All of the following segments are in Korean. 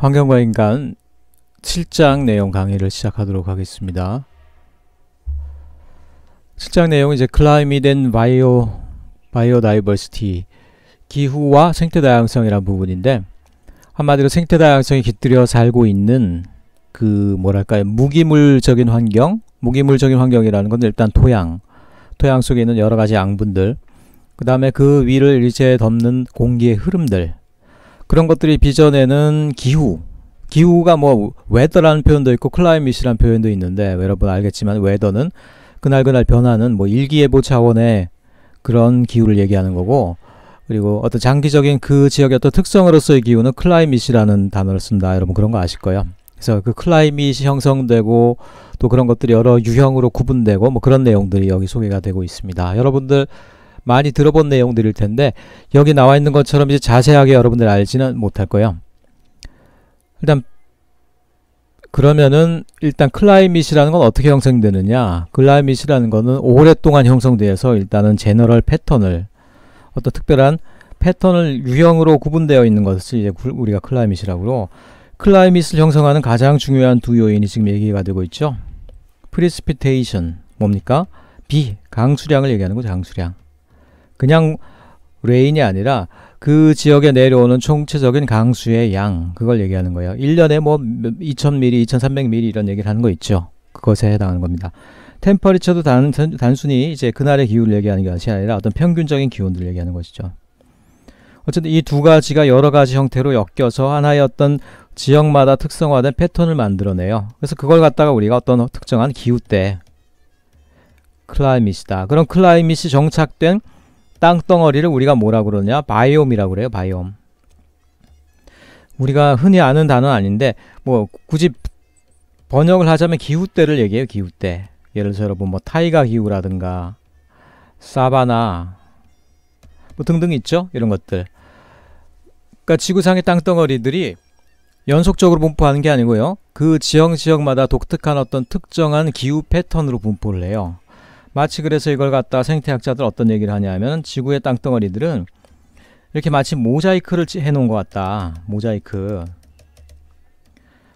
환경과 인간 7장 내용 강의를 시작하도록 하겠습니다. 7장 내용은 이제 Climate and Biodiversity, 기후와 생태다양성이라는 부분인데, 한마디로 생태다양성이 깃들여 살고 있는 그 뭐랄까요, 무기물적인 환경이라는 건 일단 토양 속에 있는 여러 가지 양분들, 그 다음에 그 위를 이제 덮는 공기의 흐름들, 그런 것들이 빚어내는 기후가 뭐 웨더라는 표현도 있고 클라이밋이라는 표현도 있는데, 여러분 알겠지만 웨더는 그날그날 변하는 뭐 일기예보 차원의 그런 기후를 얘기하는 거고, 그리고 어떤 장기적인 그 지역의 어떤 특성으로서의 기후는 클라이밋이라는 단어를 쓴다. 여러분 그런 거 아실 거예요. 그래서 그 클라이밋이 형성되고 또 그런 것들이 여러 유형으로 구분되고 뭐 그런 내용들이 여기 소개가 되고 있습니다. 여러분들 많이 들어본 내용들일 텐데 여기 나와 있는 것처럼 이제 자세하게 여러분들 알지는 못할 거예요. 일단 그러면은 일단 클라이밋이라는 건 어떻게 형성되느냐? 클라이밋이라는 거는 오랫동안 형성되어서 일단은 제너럴 패턴을, 어떤 특별한 패턴을 유형으로 구분되어 있는 것을 이제 우리가 클라이밋이라고 그러고, 클라이밋을 형성하는 가장 중요한 두 요인이 지금 얘기가 되고 있죠. 프리시피테이션, 뭡니까? 비, 강수량을 얘기하는 거죠. 강수량. 그냥 레인이 아니라 그 지역에 내려오는 총체적인 강수의 양, 그걸 얘기하는 거예요. 1년에 뭐 2000mm, 2300mm 이런 얘기를 하는 거 있죠. 그것에 해당하는 겁니다. 템퍼리처도 단순히 이제 그날의 기후를 얘기하는 것이 아니라 어떤 평균적인 기온들을 얘기하는 것이죠. 어쨌든 이 두 가지가 여러 가지 형태로 엮여서 하나의 어떤 지역마다 특성화된 패턴을 만들어내요. 그래서 그걸 갖다가 우리가 어떤 특정한 기후대, 클라이밋이다. 그럼 클라이밋이 정착된 땅덩어리를 우리가 뭐라고 그러냐? 바이옴이라고 그래요. 바이옴. 우리가 흔히 아는 단어는 아닌데 뭐 굳이 번역을 하자면 기후대를 얘기해요. 기후대. 예를 들어서 여러분 뭐 타이가 기후라든가 사바나 뭐 등등 있죠. 이런 것들. 그러니까 지구상의 땅덩어리들이 연속적으로 분포하는 게 아니고요. 그 지역마다 독특한 어떤 특정한 기후 패턴으로 분포를 해요. 마치 그래서 이걸 갖다 생태학자들 어떤 얘기를 하냐면, 지구의 땅덩어리들은 이렇게 마치 모자이크를 해놓은 것 같다.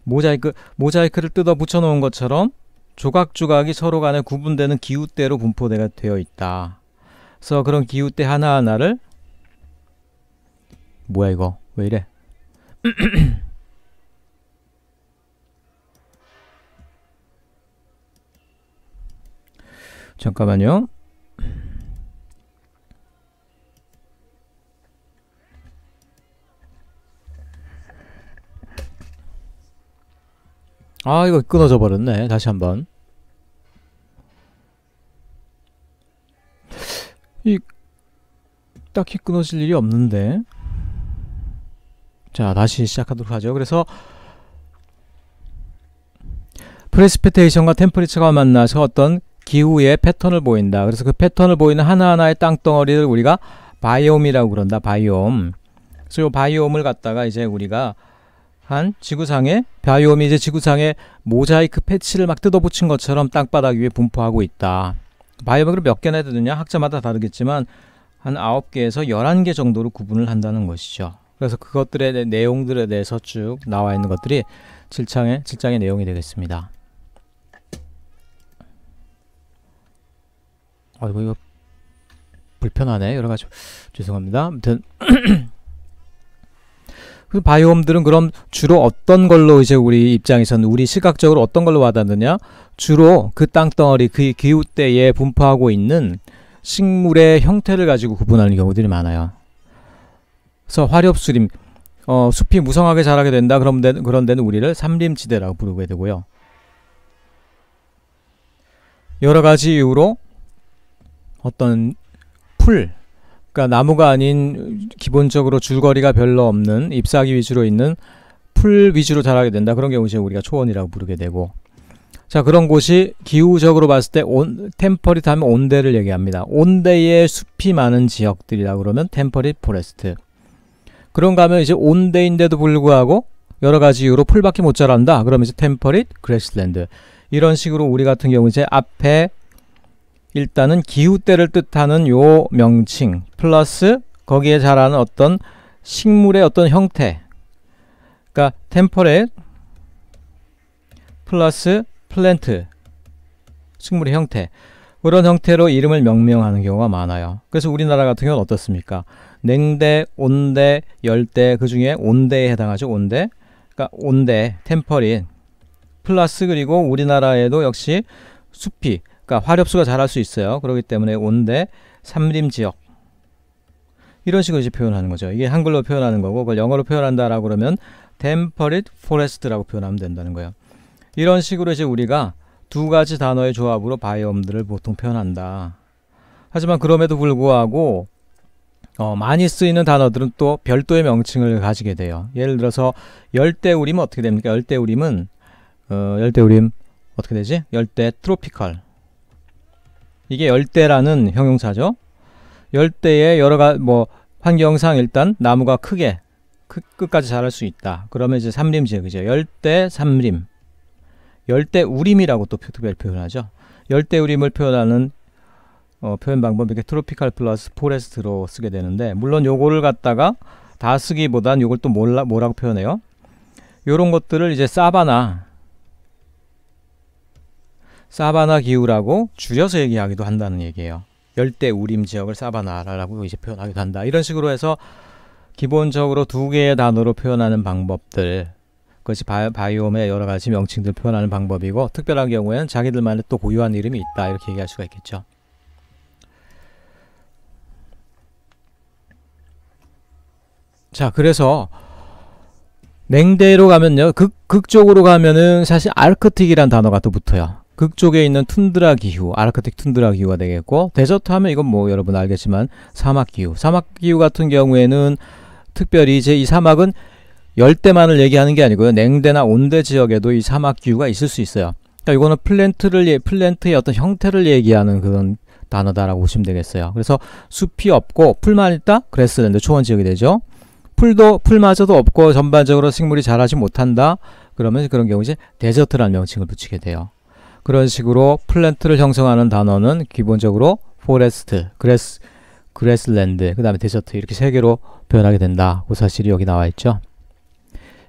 모자이크를 뜯어 붙여 놓은 것처럼 조각조각이 서로 간에 구분되는 기후대로 분포가 되어 있다. 그래서 그런 기후대 하나하나를, 뭐야 이거 왜 이래? 잠깐만요. 아, 이거 끊어져 버렸네. 다시 한번. 딱히 끊어질 일이 없는데. 자, 다시 시작하도록 하죠. 그래서 프레시피테이션과 템퍼리처가 만나서 어떤 기후의 패턴을 보인다. 그래서 그 패턴을 보이는 하나하나의 땅덩어리를 우리가 바이옴이라고 그런다. 바이옴. 그래서 이 바이옴을 갖다가 이제 우리가 한 지구상에, 바이옴이 이제 지구상에 모자이크 패치를 막 뜯어붙인 것처럼 땅바닥 위에 분포하고 있다. 바이옴을 몇 개나 되느냐? 학자마다 다르겠지만 한 9개에서 11개 정도로 구분을 한다는 것이죠. 그래서 그것들의 내용들에 대해서 쭉 나와 있는 것들이 7장의 내용이 되겠습니다. 아이고 이거 불편하네. 여러가지 죄송합니다. 아무튼 그 바이옴들은 그럼 주로 어떤 걸로 이제 우리 입장에서는, 우리 시각적으로 어떤 걸로 와닿느냐? 주로 그 땅덩어리, 그 기후대에 분포하고 있는 식물의 형태를 가지고 구분하는 경우들이 많아요. 그래서 화렵수림, 숲이 무성하게 자라게 된다. 그런 데는 우리를 삼림지대라고 부르게 되고요. 여러 가지 이유로 어떤 풀, 그러니까 나무가 아닌 기본적으로 줄거리가 별로 없는 잎사귀 위주로 있는 풀 위주로 자라게 된다. 그런 경우 이제 우리가 초원이라고 부르게 되고, 자, 그런 곳이 기후적으로 봤을 때 템퍼릿 하면 온대를 얘기합니다. 온대에 숲이 많은 지역들이라고 그러면 템퍼릿 포레스트. 그런가 하면 이제 온대인데도 불구하고 여러 가지 이유로 풀밖에 못 자란다. 그러면 이제 템퍼릿 그래스랜드. 이런 식으로 우리 같은 경우 이제 앞에 일단은 기후대를 뜻하는 요 명칭 플러스 거기에 자라는 어떤 식물의 어떤 형태, 그러니까 템퍼레이트 플러스 플랜트, 식물의 형태, 그런 형태로 이름을 명명하는 경우가 많아요. 그래서 우리나라 같은 경우는 어떻습니까? 냉대, 온대, 열대, 그 중에 온대에 해당하죠. 온대. 그러니까 온대, 템퍼릿 플러스, 그리고 우리나라에도 역시 숲이, 그러니까 화렵수가 자랄 수 있어요. 그렇기 때문에 온대, 삼림지역, 이런 식으로 이제 표현하는 거죠. 이게 한글로 표현하는 거고, 그걸 영어로 표현한다라고 그러면 temperate forest라고 표현하면 된다는 거예요. 이런 식으로 이제 우리가 두 가지 단어의 조합으로 바이옴들을 보통 표현한다. 하지만 그럼에도 불구하고 많이 쓰이는 단어들은 또 별도의 명칭을 가지게 돼요. 예를 들어서 열대우림은 어떻게 됩니까? 열대우림은 열대우림 어떻게 되지? 열대 트로피컬. 이게 열대라는 형용사죠. 열대의 여러가지 환경상 일단 나무가 크게 끝까지 자랄 수 있다. 그러면 이제 삼림지역이죠. 열대 삼림. 열대우림이라고 또 특별히 표현하죠. 열대우림을 표현하는 표현 방법, 이렇게 트로피칼 플러스 포레스트로 쓰게 되는데, 물론 요거를 갖다가 다 쓰기보단 요걸 또 뭐라고 표현해요? 요런 것들을 이제 사바나 기후라고 줄여서 얘기하기도 한다는 얘기예요. 열대우림 지역을 사바나라고 이제 표현하기도 한다. 이런 식으로 해서 기본적으로 두 개의 단어로 표현하는 방법들, 그것이 바이옴의 여러 가지 명칭들 표현하는 방법이고, 특별한 경우에는 자기들만의 또 고유한 이름이 있다, 이렇게 얘기할 수가 있겠죠. 자, 그래서 냉대로 가면요, 극쪽으로 가면은 사실 아르크틱이란 단어가 또 붙어요. 극쪽에 있는 툰드라 기후, 아르크틱 툰드라 기후가 되겠고, 데저트 하면 이건 뭐 여러분 알겠지만 사막 기후. 사막 기후 같은 경우에는 특별히 이제 이 사막은 열대만을 얘기하는 게 아니고요, 냉대나 온대 지역에도 이 사막 기후가 있을 수 있어요. 그러니까 이거는 플랜트의 어떤 형태를 얘기하는 그런 단어다라고 보시면 되겠어요. 그래서 숲이 없고 풀만 있다? 그래스랜드, 초원 지역이 되죠. 풀마저도 없고 전반적으로 식물이 자라지 못한다? 그러면 그런 경우 이제 데저트라는 명칭을 붙이게 돼요. 그런 식으로 플랜트를 형성하는 단어는 기본적으로 포레스트, 그래스랜드, 그 다음에 데저트, 이렇게 세 개로 표현하게 된다. 그 사실이 여기 나와 있죠.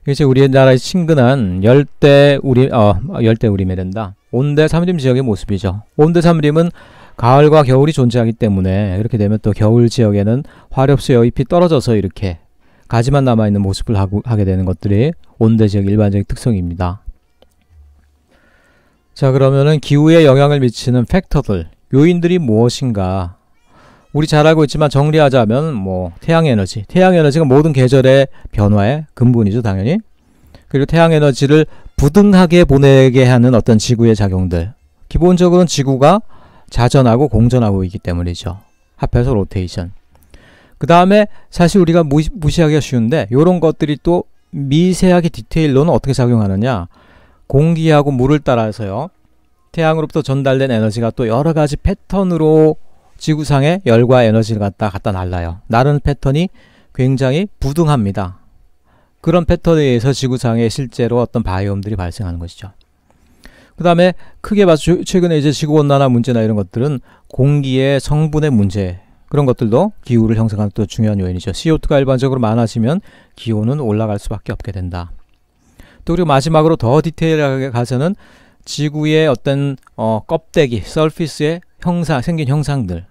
이제 우리나라의 친근한 열대우림에 된다. 온대 삼림 지역의 모습이죠. 온대 삼림은 가을과 겨울이 존재하기 때문에, 이렇게 되면 또 겨울 지역에는 화렵수 여잎이 떨어져서 이렇게 가지만 남아있는 모습을 하게 되는 것들이 온대 지역의 일반적인 특성입니다. 자, 그러면은 기후에 영향을 미치는 팩터들, 요인들이 무엇인가? 우리 잘 알고 있지만 정리하자면 태양에너지가 모든 계절의 변화의 근본이죠, 당연히. 그리고 태양에너지를 부등하게 보내게 하는 어떤 지구의 작용들, 기본적으로는 지구가 자전하고 공전하고 있기 때문이죠. 합해서 로테이션. 그 다음에 사실 우리가 무시하기가 쉬운데, 이런 것들이 또 미세하게 디테일로는 어떻게 작용하느냐, 공기하고 물을 따라서요, 태양으로부터 전달된 에너지가 또 여러가지 패턴으로 지구상의 열과 에너지를 갖다 날라요. 나르는 패턴이 굉장히 부등합니다. 그런 패턴에 의해서 지구상에 실제로 어떤 바이옴들이 발생하는 것이죠. 그 다음에 크게 봐서 최근에 이제 지구온난화 문제나 이런 것들은 공기의 성분의 문제, 그런 것들도 기후를 형성하는 또 중요한 요인이죠. CO2가 일반적으로 많아지면 기온은 올라갈 수밖에 없게 된다. 또 그리고 마지막으로 더 디테일하게 가서는 지구의 어떤 껍데기, 서피스의 생긴 형상들,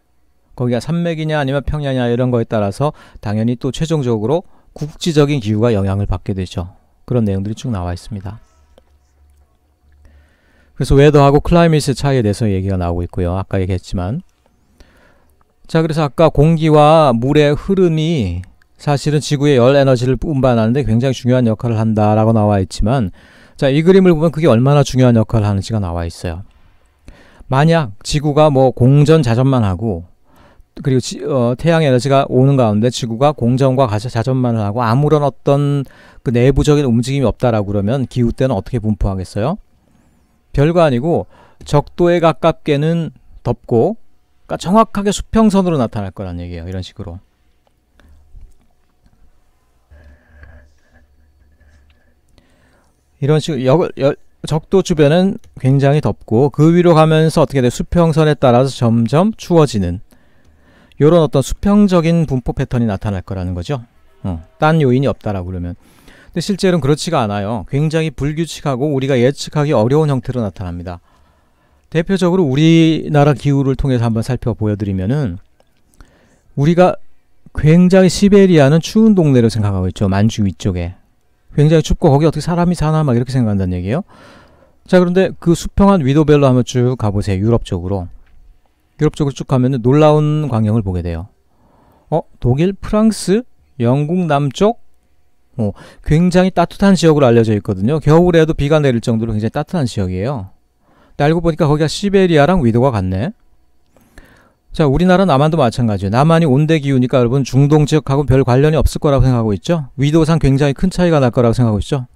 거기가 산맥이냐 아니면 평야냐 이런 거에 따라서 당연히 또 최종적으로 국지적인 기후가 영향을 받게 되죠. 그런 내용들이 쭉 나와 있습니다. 그래서 웨더하고 클라이밋의 차이에 대해서 얘기가 나오고 있고요. 아까 얘기했지만, 자, 그래서 아까 공기와 물의 흐름이 사실은 지구의 열 에너지를 운반하는데 굉장히 중요한 역할을 한다라고 나와 있지만, 자, 이 그림을 보면 그게 얼마나 중요한 역할을 하는지가 나와 있어요. 만약 지구가 공전 자전만 하고, 그리고 태양 에너지가 오는 가운데 지구가 공전과 자전만을 하고 아무런 어떤 그 내부적인 움직임이 없다라고 그러면 기후 때는 어떻게 분포하겠어요? 별거 아니고 적도에 가깝게는 덥고, 그러니까 정확하게 수평선으로 나타날 거란 얘기예요. 이런 식으로. 이런 식으로 적도 주변은 굉장히 덥고, 그 위로 가면서 어떻게 돼? 수평선에 따라서 점점 추워지는 이런 어떤 수평적인 분포 패턴이 나타날 거라는 거죠. 딴 요인이 없다라고 그러면. 근데 실제로는 그렇지가 않아요. 굉장히 불규칙하고 우리가 예측하기 어려운 형태로 나타납니다. 대표적으로 우리나라 기후를 통해서 한번 살펴보여드리면은, 우리가 굉장히 시베리아는 추운 동네로 생각하고 있죠. 만주 위쪽에 굉장히 춥고 거기 어떻게 사람이 사나 막 이렇게 생각한다는 얘기예요. 자, 그런데 그 수평한 위도별로 한번 쭉 가보세요. 유럽 쪽으로 쭉 가면은 놀라운 광경을 보게 돼요. 독일, 프랑스, 영국 남쪽 굉장히 따뜻한 지역으로 알려져 있거든요. 겨울에도 비가 내릴 정도로 굉장히 따뜻한 지역이에요. 근데 알고 보니까 거기가 시베리아랑 위도가 같네. 자, 우리나라 남한도 마찬가지예요. 남한이 온대 기후니까 여러분 중동 지역하고 별 관련이 없을 거라고 생각하고 있죠. 위도상 굉장히 큰 차이가 날 거라고 생각하고 있죠.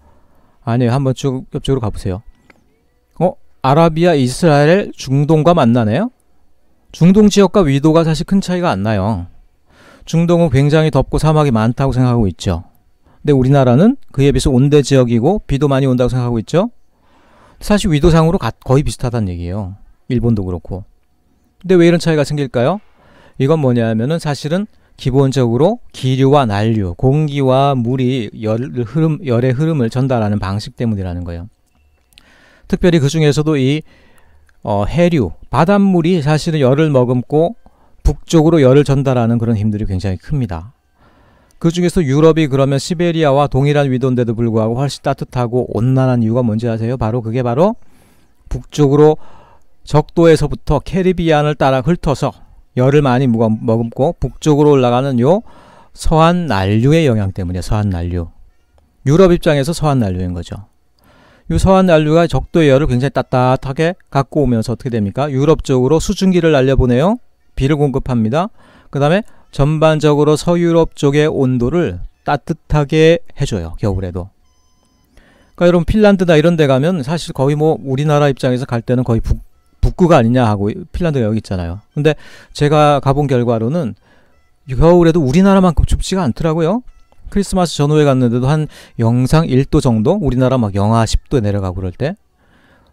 아니에요. 한번 쭉 옆쪽으로 가보세요. 아라비아, 이스라엘, 중동과 만나네요. 중동 지역과 위도가 사실 큰 차이가 안 나요. 중동은 굉장히 덥고 사막이 많다고 생각하고 있죠. 근데 우리나라는 그에 비해서 온대 지역이고 비도 많이 온다고 생각하고 있죠. 사실 위도상으로 거의 비슷하다는 얘기예요. 일본도 그렇고. 근데 왜 이런 차이가 생길까요? 이건 뭐냐면은 사실은 기본적으로 기류와 난류, 공기와 물이 열의 흐름을 전달하는 방식 때문이라는 거예요. 특별히 그 중에서도 이 해류, 바닷물이 사실은 열을 머금고 북쪽으로 열을 전달하는 그런 힘들이 굉장히 큽니다. 그 중에서 유럽이 그러면 시베리아와 동일한 위도인데도 불구하고 훨씬 따뜻하고 온난한 이유가 뭔지 아세요? 바로 그게 바로 북쪽으로 적도에서부터 캐리비안을 따라 훑어서 열을 많이 머금고 북쪽으로 올라가는 요 서한 난류의 영향 때문이에요. 서한 난류. 유럽 입장에서 서한 난류인 거죠. 이 서한 난류가 적도의 열을 굉장히 따뜻하게 갖고 오면서 어떻게 됩니까? 유럽 쪽으로 수증기를 날려보내요. 비를 공급합니다. 그 다음에 전반적으로 서유럽 쪽의 온도를 따뜻하게 해줘요. 겨울에도. 그러니까 여러분 핀란드나 이런 데 가면 사실 거의 뭐 우리나라 입장에서 갈 때는 거의 북극가 아니냐 하고 핀란드가 여기 있잖아요. 근데 제가 가본 결과로는 겨울에도 우리나라만큼 춥지가 않더라고요. 크리스마스 전후에 갔는데도 한 영상 1도 정도? 우리나라 막 영하 10도에 내려가고 그럴 때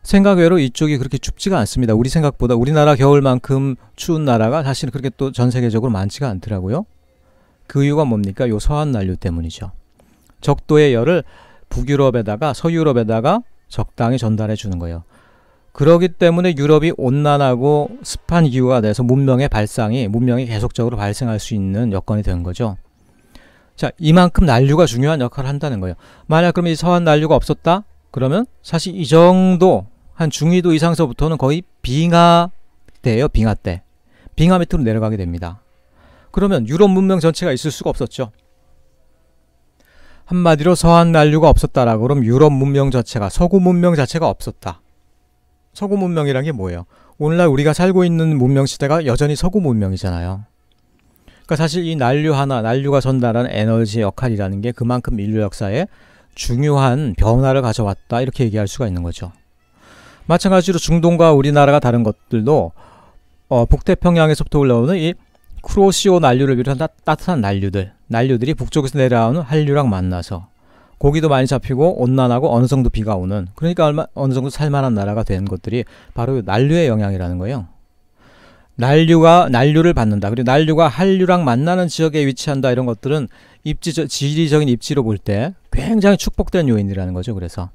생각외로 이쪽이 그렇게 춥지가 않습니다. 우리 생각보다 우리나라 겨울만큼 추운 나라가 사실 그렇게 또 전 세계적으로 많지가 않더라고요. 그 이유가 뭡니까? 요 서한 난류 때문이죠. 적도의 열을 북유럽에다가 서유럽에다가 적당히 전달해 주는 거예요. 그러기 때문에 유럽이 온난하고 습한 기후가 돼서 문명이 계속적으로 발생할 수 있는 여건이 된 거죠. 자, 이만큼 난류가 중요한 역할을 한다는 거예요. 만약 그러면 이 서한 난류가 없었다? 그러면 사실 이 정도 한 중위도 이상서부터는 거의 빙하대예요. 빙하대. 빙하 밑으로 내려가게 됩니다. 그러면 유럽 문명 전체가 있을 수가 없었죠. 한마디로 서한 난류가 없었다라고 그러면 유럽 문명 자체가, 서구 문명 자체가 없었다. 서구 문명이란 게 뭐예요? 오늘날 우리가 살고 있는 문명 시대가 여전히 서구 문명이잖아요. 그러니까 사실 이 난류가 전달하는 에너지의 역할이라는 게 그만큼 인류 역사에 중요한 변화를 가져왔다, 이렇게 얘기할 수가 있는 거죠. 마찬가지로 중동과 우리나라가 다른 것들도 북태평양에서부터 올라오는 이 쿠로시오 난류를 비롯한 따뜻한 난류들이 북쪽에서 내려오는 한류랑 만나서 고기도 많이 잡히고 온난하고 어느 정도 비가 오는, 그러니까 어느 정도 살만한 나라가 된 것들이 바로 난류의 영향이라는 거예요. 난류를 받는다. 그리고 난류가 한류랑 만나는 지역에 위치한다. 이런 것들은 지리적인 입지로 볼 때 굉장히 축복된 요인이라는 거죠. 그래서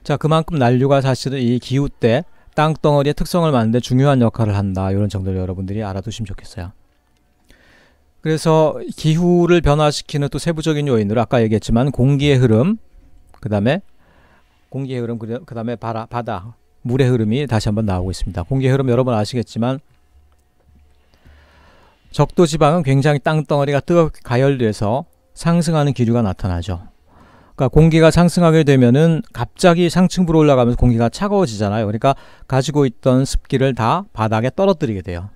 자, 그만큼 난류가 사실은 이 기후 때 땅덩어리의 특성을 만드는 데 중요한 역할을 한다. 이런 정도를 여러분들이 알아두시면 좋겠어요. 그래서 기후를 변화시키는 또 세부적인 요인으로 아까 얘기했지만 공기의 흐름, 그 다음에 바다, 물의 흐름이 다시 한번 나오고 있습니다. 공기의 흐름 여러분 아시겠지만 적도 지방은 굉장히 땅덩어리가 뜨겁게 가열돼서 상승하는 기류가 나타나죠. 그러니까 공기가 상승하게 되면은 갑자기 상층부로 올라가면서 공기가 차가워지잖아요. 그러니까 가지고 있던 습기를 다 바닥에 떨어뜨리게 돼요.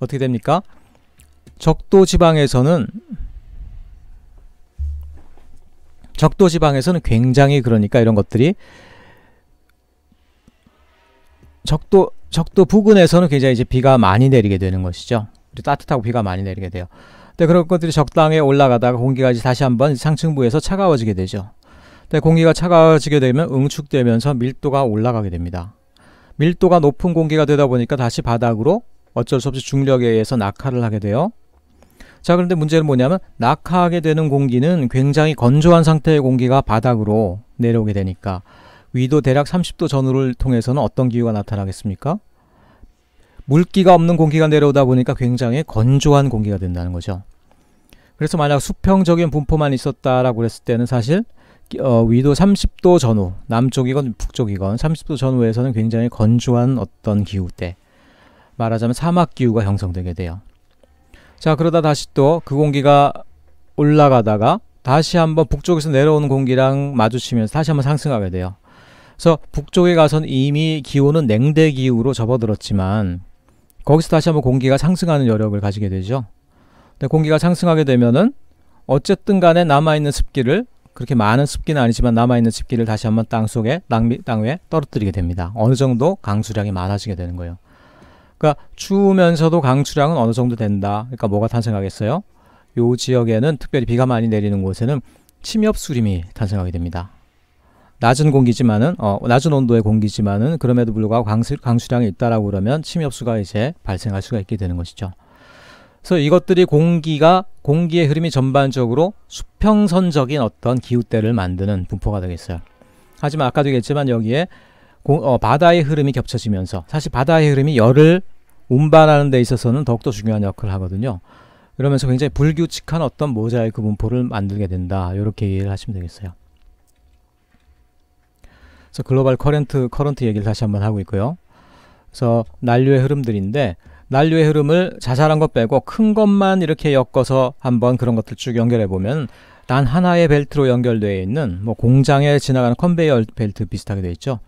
어떻게 됩니까? 적도 지방에서는 굉장히, 그러니까 이런 것들이 적도 부근에서는 굉장히 이제 비가 많이 내리게 되는 것이죠. 따뜻하고 비가 많이 내리게 돼요. 근데 그런 것들이 적당히 올라가다가 공기가 이제 다시 한번 상층부에서 차가워지게 되죠. 근데 공기가 차가워지게 되면 응축되면서 밀도가 올라가게 됩니다. 밀도가 높은 공기가 되다 보니까 다시 바닥으로 어쩔 수 없이 중력에 의해서 낙하를 하게 돼요. 자, 그런데 문제는 뭐냐면 낙하하게 되는 공기는 굉장히 건조한 상태의 공기가 바닥으로 내려오게 되니까 위도 대략 30도 전후를 통해서는 어떤 기후가 나타나겠습니까? 물기가 없는 공기가 내려오다 보니까 굉장히 건조한 공기가 된다는 거죠. 그래서 만약 수평적인 분포만 있었다라고 그랬을 때는 사실 위도 30도 전후, 남쪽이건 북쪽이건 30도 전후에서는 굉장히 건조한 어떤 기후때, 말하자면 사막 기후가 형성되게 돼요. 자, 그러다 다시 또 그 공기가 올라가다가 다시 한번 북쪽에서 내려오는 공기랑 마주치면서 다시 한번 상승하게 돼요. 그래서 북쪽에 가서는 이미 기온은 냉대 기후로 접어들었지만 거기서 다시 한번 공기가 상승하는 여력을 가지게 되죠. 근데 공기가 상승하게 되면은 어쨌든 간에 남아있는 습기를, 그렇게 많은 습기는 아니지만 남아있는 습기를 다시 한번 땅 위에 떨어뜨리게 됩니다. 어느 정도 강수량이 많아지게 되는 거예요. 그러니까 추우면서도 강수량은 어느 정도 된다. 그러니까 뭐가 탄생하겠어요? 요 지역에는, 특별히 비가 많이 내리는 곳에는 침엽수림이 탄생하게 됩니다. 낮은 공기지만은 낮은 온도의 공기지만은 그럼에도 불구하고 강수량이 있다라고 그러면 침엽수가 이제 발생할 수가 있게 되는 것이죠. 그래서 이것들이 공기의 흐름이 전반적으로 수평선적인 어떤 기후대를 만드는 분포가 되겠어요. 하지만 아까도 얘기했지만 여기에 바다의 흐름이 겹쳐지면서, 사실 바다의 흐름이 열을 운반하는 데 있어서는 더욱더 중요한 역할을 하거든요. 그러면서 굉장히 불규칙한 어떤 모자이크 분포를 만들게 된다. 이렇게 이해를 하시면 되겠어요. 그래서 글로벌 커런트 얘기를 다시 한번 하고 있고요. 그래서 난류의 흐름들인데, 난류의 흐름을 자잘한 것 빼고 큰 것만 이렇게 엮어서 한번 그런 것들 쭉 연결해 보면 단 하나의 벨트로 연결되어 있는, 뭐 공장에 지나가는 컨베이어 벨트 비슷하게 되어 있죠.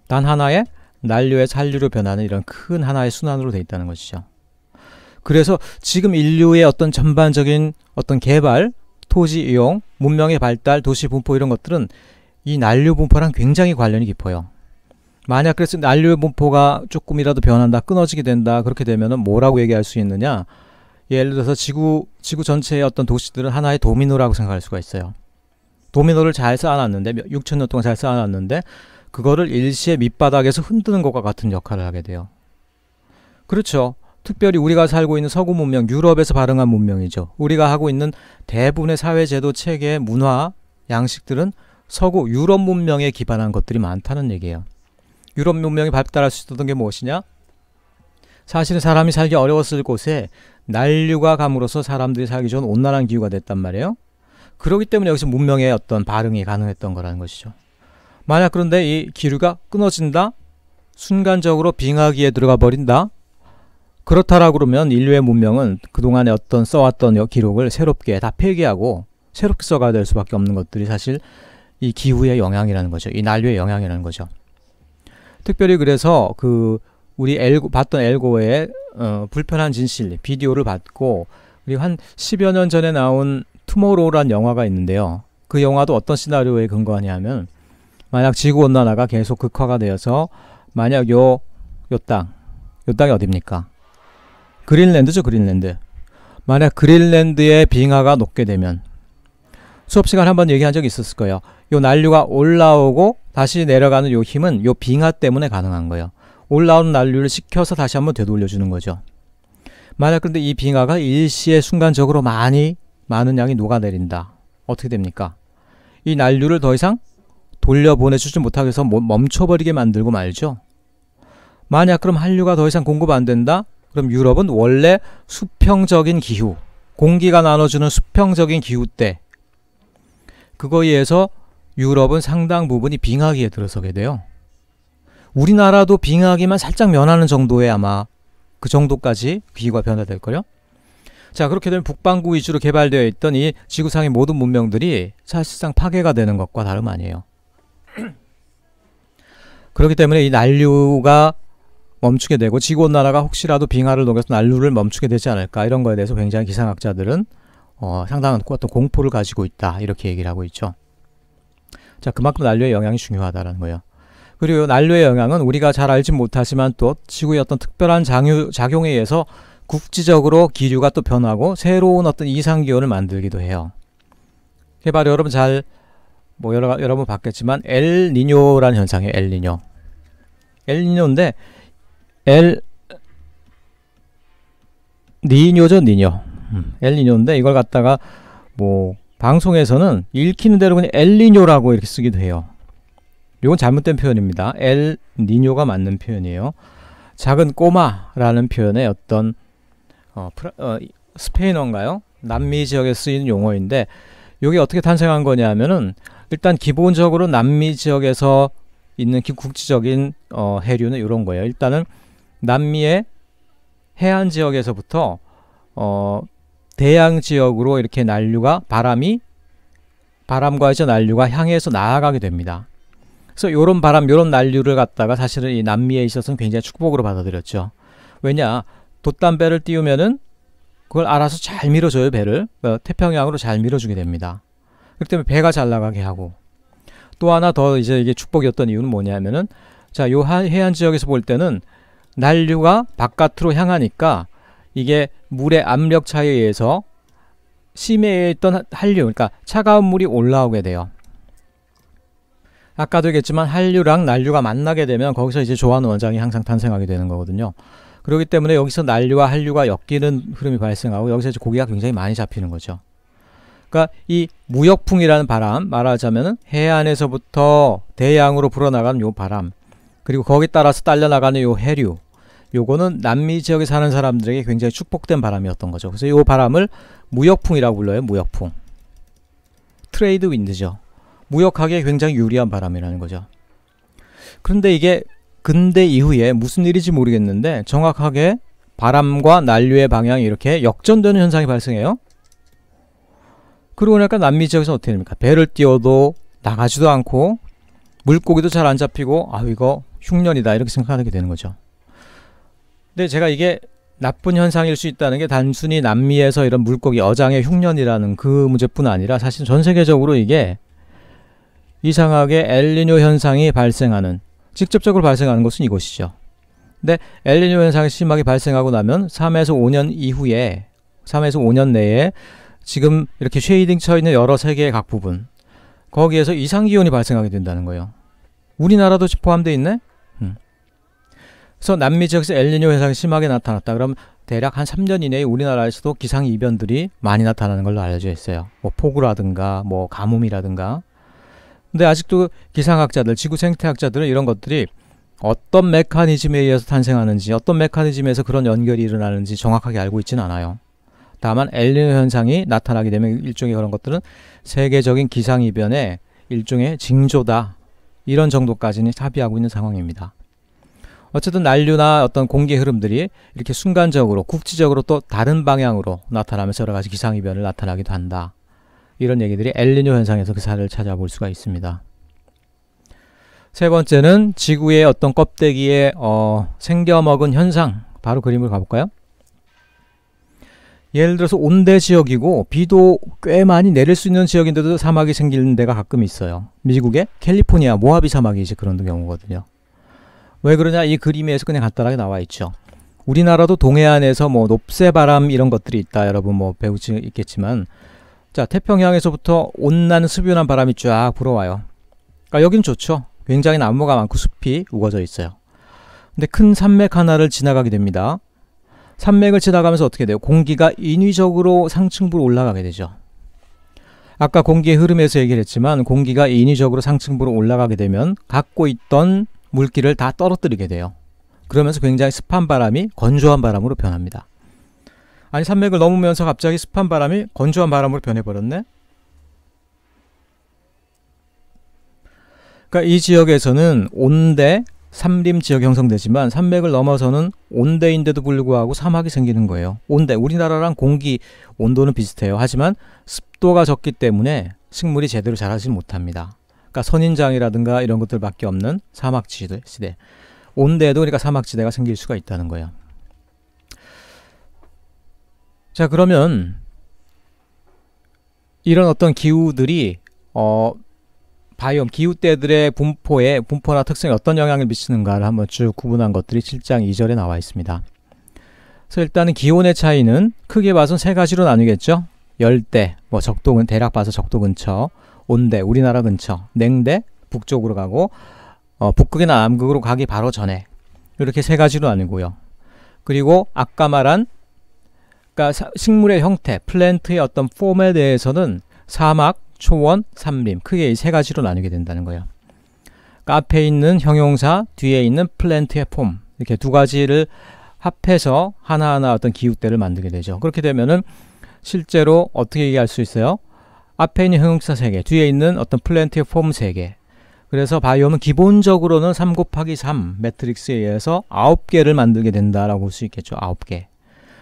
단 하나의 난류의 산류로 변하는 이런 큰 하나의 순환으로 되어 있다는 것이죠. 그래서 지금 인류의 어떤 전반적인 어떤 개발, 토지 이용, 문명의 발달, 도시 분포 이런 것들은 이 난류 분포랑 굉장히 관련이 깊어요. 만약 그래서 난류 분포가 조금이라도 변한다, 끊어지게 된다, 그렇게 되면은 뭐라고 얘기할 수 있느냐? 예를 들어서 지구 전체의 어떤 도시들은 하나의 도미노라고 생각할 수가 있어요. 도미노를 잘 쌓아놨는데, 6,000년 동안 잘 쌓아놨는데 그거를 일시에 밑바닥에서 흔드는 것과 같은 역할을 하게 돼요. 그렇죠. 특별히 우리가 살고 있는 서구 문명, 유럽에서 발흥한 문명이죠. 우리가 하고 있는 대부분의 사회제도, 체계, 문화, 양식들은 서구 유럽 문명에 기반한 것들이 많다는 얘기예요. 유럽 문명이 발달할 수 있었던 게 무엇이냐? 사실은 사람이 살기 어려웠을 곳에 난류가 감으로써 사람들이 살기 좋은 온난한 기후가 됐단 말이에요. 그렇기 때문에 여기서 문명의 어떤 발흥이 가능했던 거라는 것이죠. 만약 그런데 이 기류가 끊어진다? 순간적으로 빙하기에 들어가 버린다? 그렇다라고 그러면 인류의 문명은 그동안에 어떤 써왔던 기록을 새롭게 다 폐기하고 새롭게 써가야 될 수밖에 없는 것들이 사실 이 기후의 영향이라는 거죠. 이 난류의 영향이라는 거죠. 특별히 그래서 우리 봤던 엘고의 불편한 진실 비디오를 봤고, 그리고 한 10여 년 전에 나온 투모로우란 영화가 있는데요. 그 영화도 어떤 시나리오에 근거하냐면, 만약 지구온난화가 계속 극화가 되어서 만약 요 땅이 어딥니까? 그린랜드죠. 그린랜드. 만약 그린랜드의 빙하가 녹게 되면, 수업 시간에 한번 얘기한 적이 있었을 거예요. 요 난류가 올라오고 다시 내려가는 요 힘은 요 빙하 때문에 가능한 거예요. 올라오는 난류를 식혀서 다시 한번 되돌려주는 거죠. 만약 근데 이 빙하가 일시에 순간적으로 많은 양이 녹아내린다. 어떻게 됩니까? 이 난류를 더 이상 돌려보내주지 못하게 해서 멈춰버리게 만들고 말죠. 만약 그럼 한류가 더 이상 공급 안 된다? 그럼 유럽은 원래 수평적인 기후, 공기가 나눠주는 수평적인 기후대, 그거에 의해서 유럽은 상당 부분이 빙하기에 들어서게 돼요. 우리나라도 빙하기만 살짝 면하는 정도에 아마 그 정도까지 기후가 변화될 거요. 자, 그렇게 되면 북반구 위주로 개발되어 있던 이 지구상의 모든 문명들이 사실상 파괴가 되는 것과 다름 아니에요. 그렇기 때문에 이 난류가 멈추게 되고 지구온난화가 혹시라도 빙하를 녹여서 난류를 멈추게 되지 않을까, 이런 거에 대해서 굉장히 기상학자들은 상당한 어떤 공포를 가지고 있다, 이렇게 얘기를 하고 있죠. 자, 그만큼 난류의 영향이 중요하다는 거예요. 그리고 난류의 영향은 우리가 잘 알지 못하지만 또 지구의 어떤 특별한 작용에 의해서 국지적으로 기류가 또 변하고 새로운 어떤 이상기온을 만들기도 해요. 바로 여러분 여러분 봤겠지만 엘니뇨라는 현상이에요. 엘니뇨. 엘니뇨인데 니뇨죠, 니뇨. 엘니뇨인데 이걸 갖다가 뭐 방송에서는 읽히는 대로 그냥 엘니뇨라고 이렇게 쓰기도 해요. 이건 잘못된 표현입니다. 엘니뇨가 맞는 표현이에요. 작은 꼬마라는 표현의 어떤 스페인어인가요? 남미 지역에 쓰이는 용어인데 이게 어떻게 탄생한 거냐면은 일단 기본적으로 남미 지역에서 있는 국지적인 해류는 이런 거예요. 일단은 남미의 해안 지역에서부터 대양 지역으로 이렇게 난류가 바람과 이제 난류가 향해서 나아가게 됩니다. 그래서 요런 바람, 요런 난류를 갖다가 사실은 이 남미에 있어서는 굉장히 축복으로 받아들였죠. 왜냐, 돛담배를 띄우면은 그걸 알아서 잘 밀어줘요, 배를. 태평양으로 잘 밀어주게 됩니다. 그렇기 때문에 배가 잘 나가게 하고. 또 하나 더 이제 이게 축복이었던 이유는 뭐냐면은, 자, 요 해안 지역에서 볼 때는 난류가 바깥으로 향하니까 이게 물의 압력 차이에 의해서 심해에 있던 한류, 그러니까 차가운 물이 올라오게 돼요. 아까도 얘기했지만 한류랑 난류가 만나게 되면 거기서 이제 조한 원장이 항상 탄생하게 되는 거거든요. 그렇기 때문에 여기서 난류와 한류가 엮이는 흐름이 발생하고 여기서 이제 고기가 굉장히 많이 잡히는 거죠. 그러니까 이 무역풍이라는 바람, 말하자면은 해안에서부터 대양으로 불어나가는 요 바람, 그리고 거기 따라서 딸려나가는 요 해류, 요거는 남미 지역에 사는 사람들에게 굉장히 축복된 바람이었던 거죠. 그래서 요 바람을 무역풍이라고 불러요. 무역풍. 트레이드 윈드죠. 무역하기에 굉장히 유리한 바람이라는 거죠. 그런데 이게 근대 이후에 무슨 일인지 모르겠는데 정확하게 바람과 난류의 방향이 이렇게 역전되는 현상이 발생해요. 그러고 나니까 남미 지역에서 어떻게 됩니까? 배를 띄워도 나가지도 않고 물고기도 잘 안 잡히고 이거 흉년이다 이렇게 생각하게 되는 거죠. 근데 제가 이게 나쁜 현상일 수 있다는 게 단순히 남미에서 이런 물고기 어장의 흉년이라는 그 문제뿐 아니라 사실 전 세계적으로 이게 이상하게 엘니뇨 현상이 발생하는, 직접적으로 발생하는 것은 이것이죠. 근데 엘니뇨 현상이 심하게 발생하고 나면 3에서 5년 이후에 3에서 5년 내에 지금 이렇게 쉐이딩 쳐 있는 여러 세계의 각 부분, 거기에서 이상기온이 발생하게 된다는 거예요. 우리나라도 포함되어 있네? 그래서 남미 지역에서 엘니뇨 현상이 심하게 나타났다. 그럼 대략 한 3년 이내에 우리나라에서도 기상이변들이 많이 나타나는 걸로 알려져 있어요. 뭐 폭우라든가 뭐 가뭄이라든가. 근데 아직도 기상학자들, 지구 생태학자들은 이런 것들이 어떤 메커니즘에 의해서 탄생하는지, 어떤 메커니즘에서 그런 연결이 일어나는지 정확하게 알고 있지는 않아요. 다만 엘니뇨 현상이 나타나게 되면 일종의 그런 것들은 세계적인 기상이변의 일종의 징조다. 이런 정도까지는 합의하고 있는 상황입니다. 어쨌든 난류나 어떤 공기 흐름들이 이렇게 순간적으로 국지적으로 또 다른 방향으로 나타나면서 여러 가지 기상이변을 나타나기도 한다. 이런 얘기들이 엘니뇨 현상에서 그 사례를 찾아볼 수가 있습니다. 세 번째는 지구의 어떤 껍데기에 생겨먹은 현상, 바로 그림을 가볼까요? 예를 들어서 온대 지역이고 비도 꽤 많이 내릴 수 있는 지역인데도 사막이 생기는 데가 가끔 있어요. 미국의 캘리포니아 모하비 사막이 이제 그런 경우거든요. 왜 그러냐, 이 그림에서 그냥 간단하게 나와 있죠. 우리나라도 동해안에서 뭐 높새바람 이런 것들이 있다. 여러분 뭐 배우지 있겠지만, 자, 태평양에서부터 온난 습유난 바람이 쫙 불어와요. 그러니까 여긴 좋죠. 굉장히 나무가 많고 숲이 우거져 있어요. 근데 큰 산맥 하나를 지나가게 됩니다. 산맥을 지나가면서 어떻게 돼요? 공기가 인위적으로 상층부로 올라가게 되죠. 아까 공기의 흐름에서 얘기를 했지만 공기가 인위적으로 상층부로 올라가게 되면 갖고 있던 물기를 다 떨어뜨리게 돼요. 그러면서 굉장히 습한 바람이 건조한 바람으로 변합니다. 아니, 산맥을 넘으면서 갑자기 습한 바람이 건조한 바람으로 변해버렸네? 그러니까 이 지역에서는 온대, 삼림 지역 형성되지만 산맥을 넘어서는 온대인데도 불구하고 사막이 생기는 거예요. 온대, 우리나라랑 공기 온도는 비슷해요. 하지만 습도가 적기 때문에 식물이 제대로 자라지 못합니다. 그러니까 선인장이라든가 이런 것들밖에 없는 사막지대, 온대에도 그러니까 사막지대가 생길 수가 있다는 거예요. 자, 그러면 이런 어떤 기후들이 바이옴, 기후대들의 분포나 특성에 어떤 영향을 미치는가를 한번 쭉 구분한 것들이 7장 2절에 나와 있습니다. 그래서 일단은 기온의 차이는 크게 봐서 세 가지로 나뉘겠죠. 열대, 뭐 적도는 대략 봐서 적도 근처, 온대, 우리나라 근처, 냉대, 북쪽으로 가고 북극이나 남극으로 가기 바로 전에, 이렇게 세 가지로 나뉘고요. 그리고 아까 말한 그러니까 식물의 형태, 플랜트의 어떤 폼에 대해서는 사막, 초원, 산림 크게 이 세 가지로 나누게 된다는 거예요. 그러니까 앞에 있는 형용사, 뒤에 있는 플랜트의 폼 이렇게 두 가지를 합해서 하나하나 어떤 기후대를 만들게 되죠. 그렇게 되면은 실제로 어떻게 얘기할 수 있어요? 앞에 있는 형용사 3개, 뒤에 있는 어떤 플랜트의 폼 3개. 그래서 바이옴은 기본적으로는 3 곱하기 3 매트릭스에 의해서 9개를 만들게 된다라고 볼 수 있겠죠. 9개.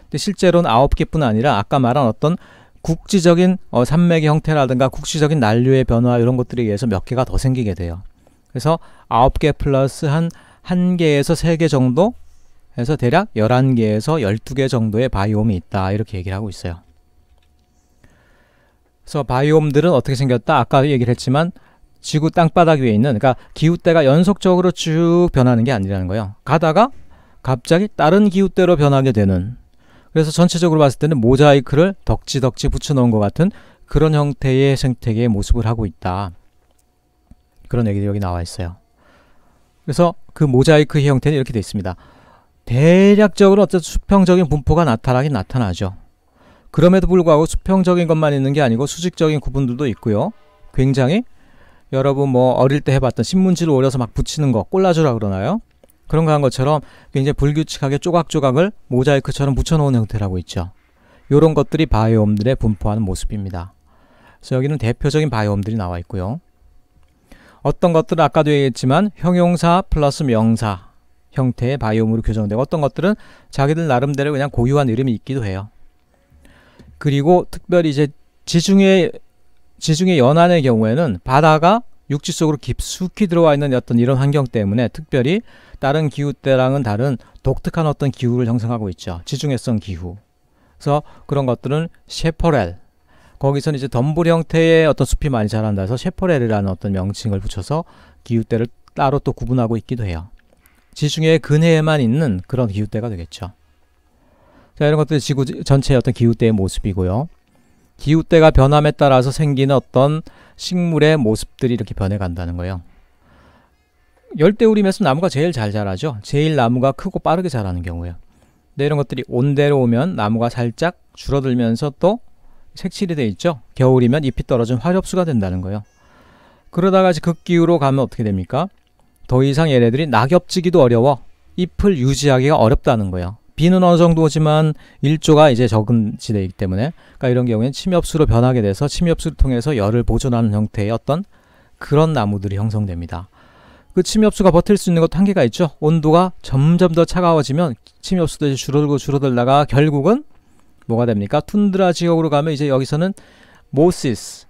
근데 실제로는 9개뿐 아니라 아까 말한 어떤 국지적인 산맥의 형태라든가 국지적인 난류의 변화 이런 것들에 의해서 몇 개가 더 생기게 돼요. 그래서 9개 플러스 한 1개에서 3개 정도 해서 대략 11개에서 12개 정도의 바이옴이 있다 이렇게 얘기를 하고 있어요. 그래서 바이옴들은 어떻게 생겼다? 아까 얘기를 했지만 지구 땅바닥 위에 있는 그러니까 기후대가 연속적으로 쭉 변하는 게 아니라는 거예요. 가다가 갑자기 다른 기후대로 변하게 되는 그래서 전체적으로 봤을 때는 모자이크를 덕지덕지 붙여놓은 것 같은 그런 형태의 생태계의 모습을 하고 있다. 그런 얘기들이 여기 나와 있어요. 그래서 그 모자이크의 형태는 이렇게 되어 있습니다. 대략적으로 어떤 수평적인 분포가 나타나긴 나타나죠. 그럼에도 불구하고 수평적인 것만 있는 게 아니고 수직적인 구분들도 있고요. 굉장히 여러분 뭐 어릴 때 해봤던 신문지를 오려서 막 붙이는 거 꼴라주라 그러나요? 그런 거 한 것처럼 굉장히 불규칙하게 조각조각을 모자이크처럼 붙여놓은 형태라고 있죠. 이런 것들이 바이옴들의 분포하는 모습입니다. 그래서 여기는 대표적인 바이옴들이 나와 있고요. 어떤 것들은 아까도 얘기했지만 형용사 플러스 명사 형태의 바이옴으로 규정되고 어떤 것들은 자기들 나름대로 그냥 고유한 이름이 있기도 해요. 그리고 특별히 이제 지중해 연안의 경우에는 바다가 육지 속으로 깊숙이 들어와 있는 어떤 이런 환경 때문에 특별히 다른 기후대랑은 다른 독특한 어떤 기후를 형성하고 있죠. 지중해성 기후. 그래서 그런 것들은 셰퍼렐. 거기서는 이제 덤불 형태의 어떤 숲이 많이 자란다 해서 셰퍼렐이라는 어떤 명칭을 붙여서 기후대를 따로 또 구분하고 있기도 해요. 지중해 근해에만 있는 그런 기후대가 되겠죠. 자, 이런 것들이 지구 전체의 어떤 기후대의 모습이고요. 기후대가 변함에 따라서 생기는 어떤 식물의 모습들이 이렇게 변해간다는 거예요. 열대우림에서 나무가 제일 잘 자라죠. 제일 나무가 크고 빠르게 자라는 경우에요. 근데 이런 것들이 온대로 오면 나무가 살짝 줄어들면서 또 색칠이 돼 있죠. 겨울이면 잎이 떨어진 화렵수가 된다는 거예요. 그러다가 극기후로 가면 어떻게 됩니까? 더 이상 얘네들이 낙엽지기도 어려워 잎을 유지하기가 어렵다는 거예요. 비는 어느 정도 오지만 일조가 이제 적은 지대이기 때문에 그러니까 이런 경우에는 침엽수로 변하게 돼서 침엽수를 통해서 열을 보존하는 형태의 어떤 그런 나무들이 형성됩니다. 그 침엽수가 버틸 수 있는 것도 한계가 있죠. 온도가 점점 더 차가워지면 침엽수도 이제 줄어들다가 결국은 뭐가 됩니까? 툰드라 지역으로 가면 이제 여기서는 모시스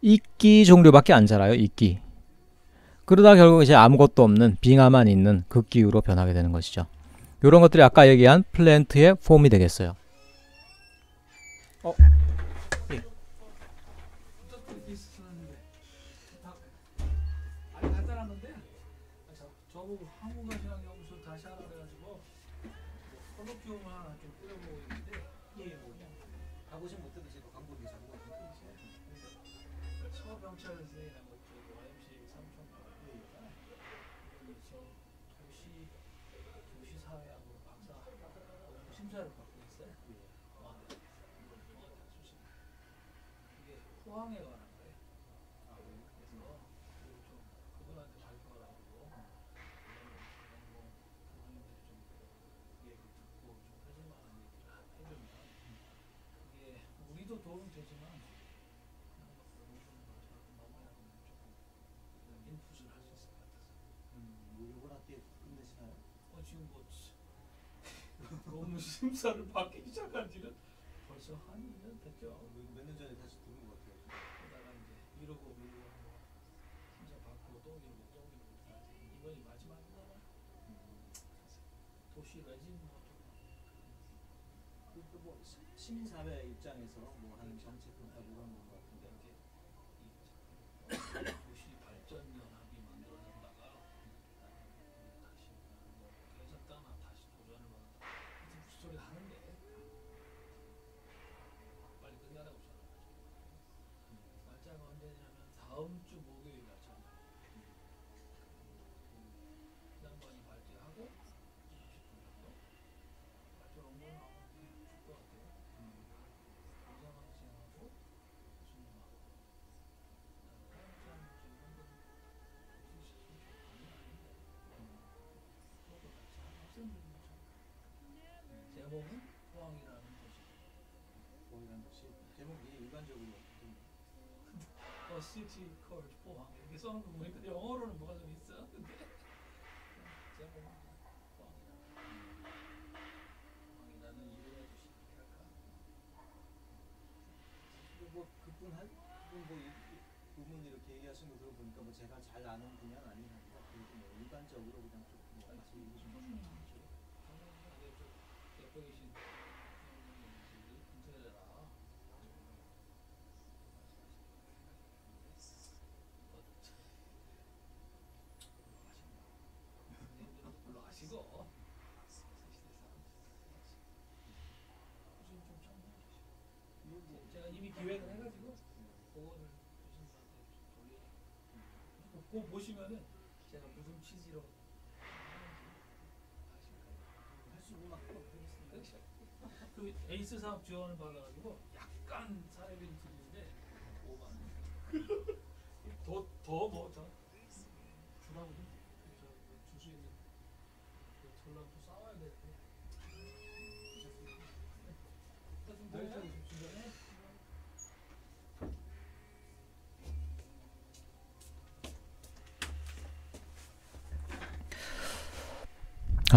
이끼 종류밖에 안 자라요. 이끼. 그러다 결국 이제 아무것도 없는 빙하만 있는 극기후로 변하게 되는 것이죠. 이런 것들이 아까 얘기한 플랜트의 폼이 되겠어요. 예. 저보고 한국어시장연구소 다시 하라 그래가지고 콜로키움 하나 좀 뿌려보고 있는데 예, 뭐냐 가보지 못해도 제가 광고를 자꾸 서병철선생이라는 것도 YMCA 삼촌과 도시사회하고 박사 심사를 받고 있어요. 이게 포항에 관한 거예요. 그래서 좀 그분한테 발표를 하고 우리도 도움이 되지만 인풋을 할 수 있을 것 같아서 요번 학기에 끝내시나요? 지금 뭐 너무 심사를 받기 시작한 지는 벌써 한 2년 됐죠. 몇 년 전에 다시 들은 것 같아요. 그러다가 이제 이러고 심사 받고 또 이러고 이번이 마지막인가 봐. 도시 레진 뭐 시민사회 입장에서 뭐 하는 정책 평가 이런 거 같은데 이제 도시 발전 연합이 만들어졌다가 다시 깨졌다나 다시 도전을 받았다. 무슨 소리 하는데 빨리 끝내라고 전화가지고 날짜가 언제냐면 다음 주 목요일 날짜입니다. 양반이 발제하고 20분 정도 발표 원고 나오면 줄 것 같아요. 제목이 일반적으로 city called 포항 이렇게 써놓은 거 보니까 영어로는 뭐가 좀 있어. 근데 제목은 포항이라는 이유로 할까? 뭐 그분 그분 이렇게 얘기하신 거 들어보니까 뭐 제가 잘 아는 분야는 아닌 한데 그래도 뭐 일반적으로 그냥 좀 말씀 얘기 좀 해주시죠. 대표이신 분들라 물론 아시고 제가 이미 기획을 해가지고 그거를 교수님한테 돌려 그거 보시면은 제가 무슨 취지로 그 에이스 사업 지원을 받아가지고 약간 사례비 드리는데 5만 더뭐더 주라고 줄수 있는 전랑 또 싸워야 되는데 주변에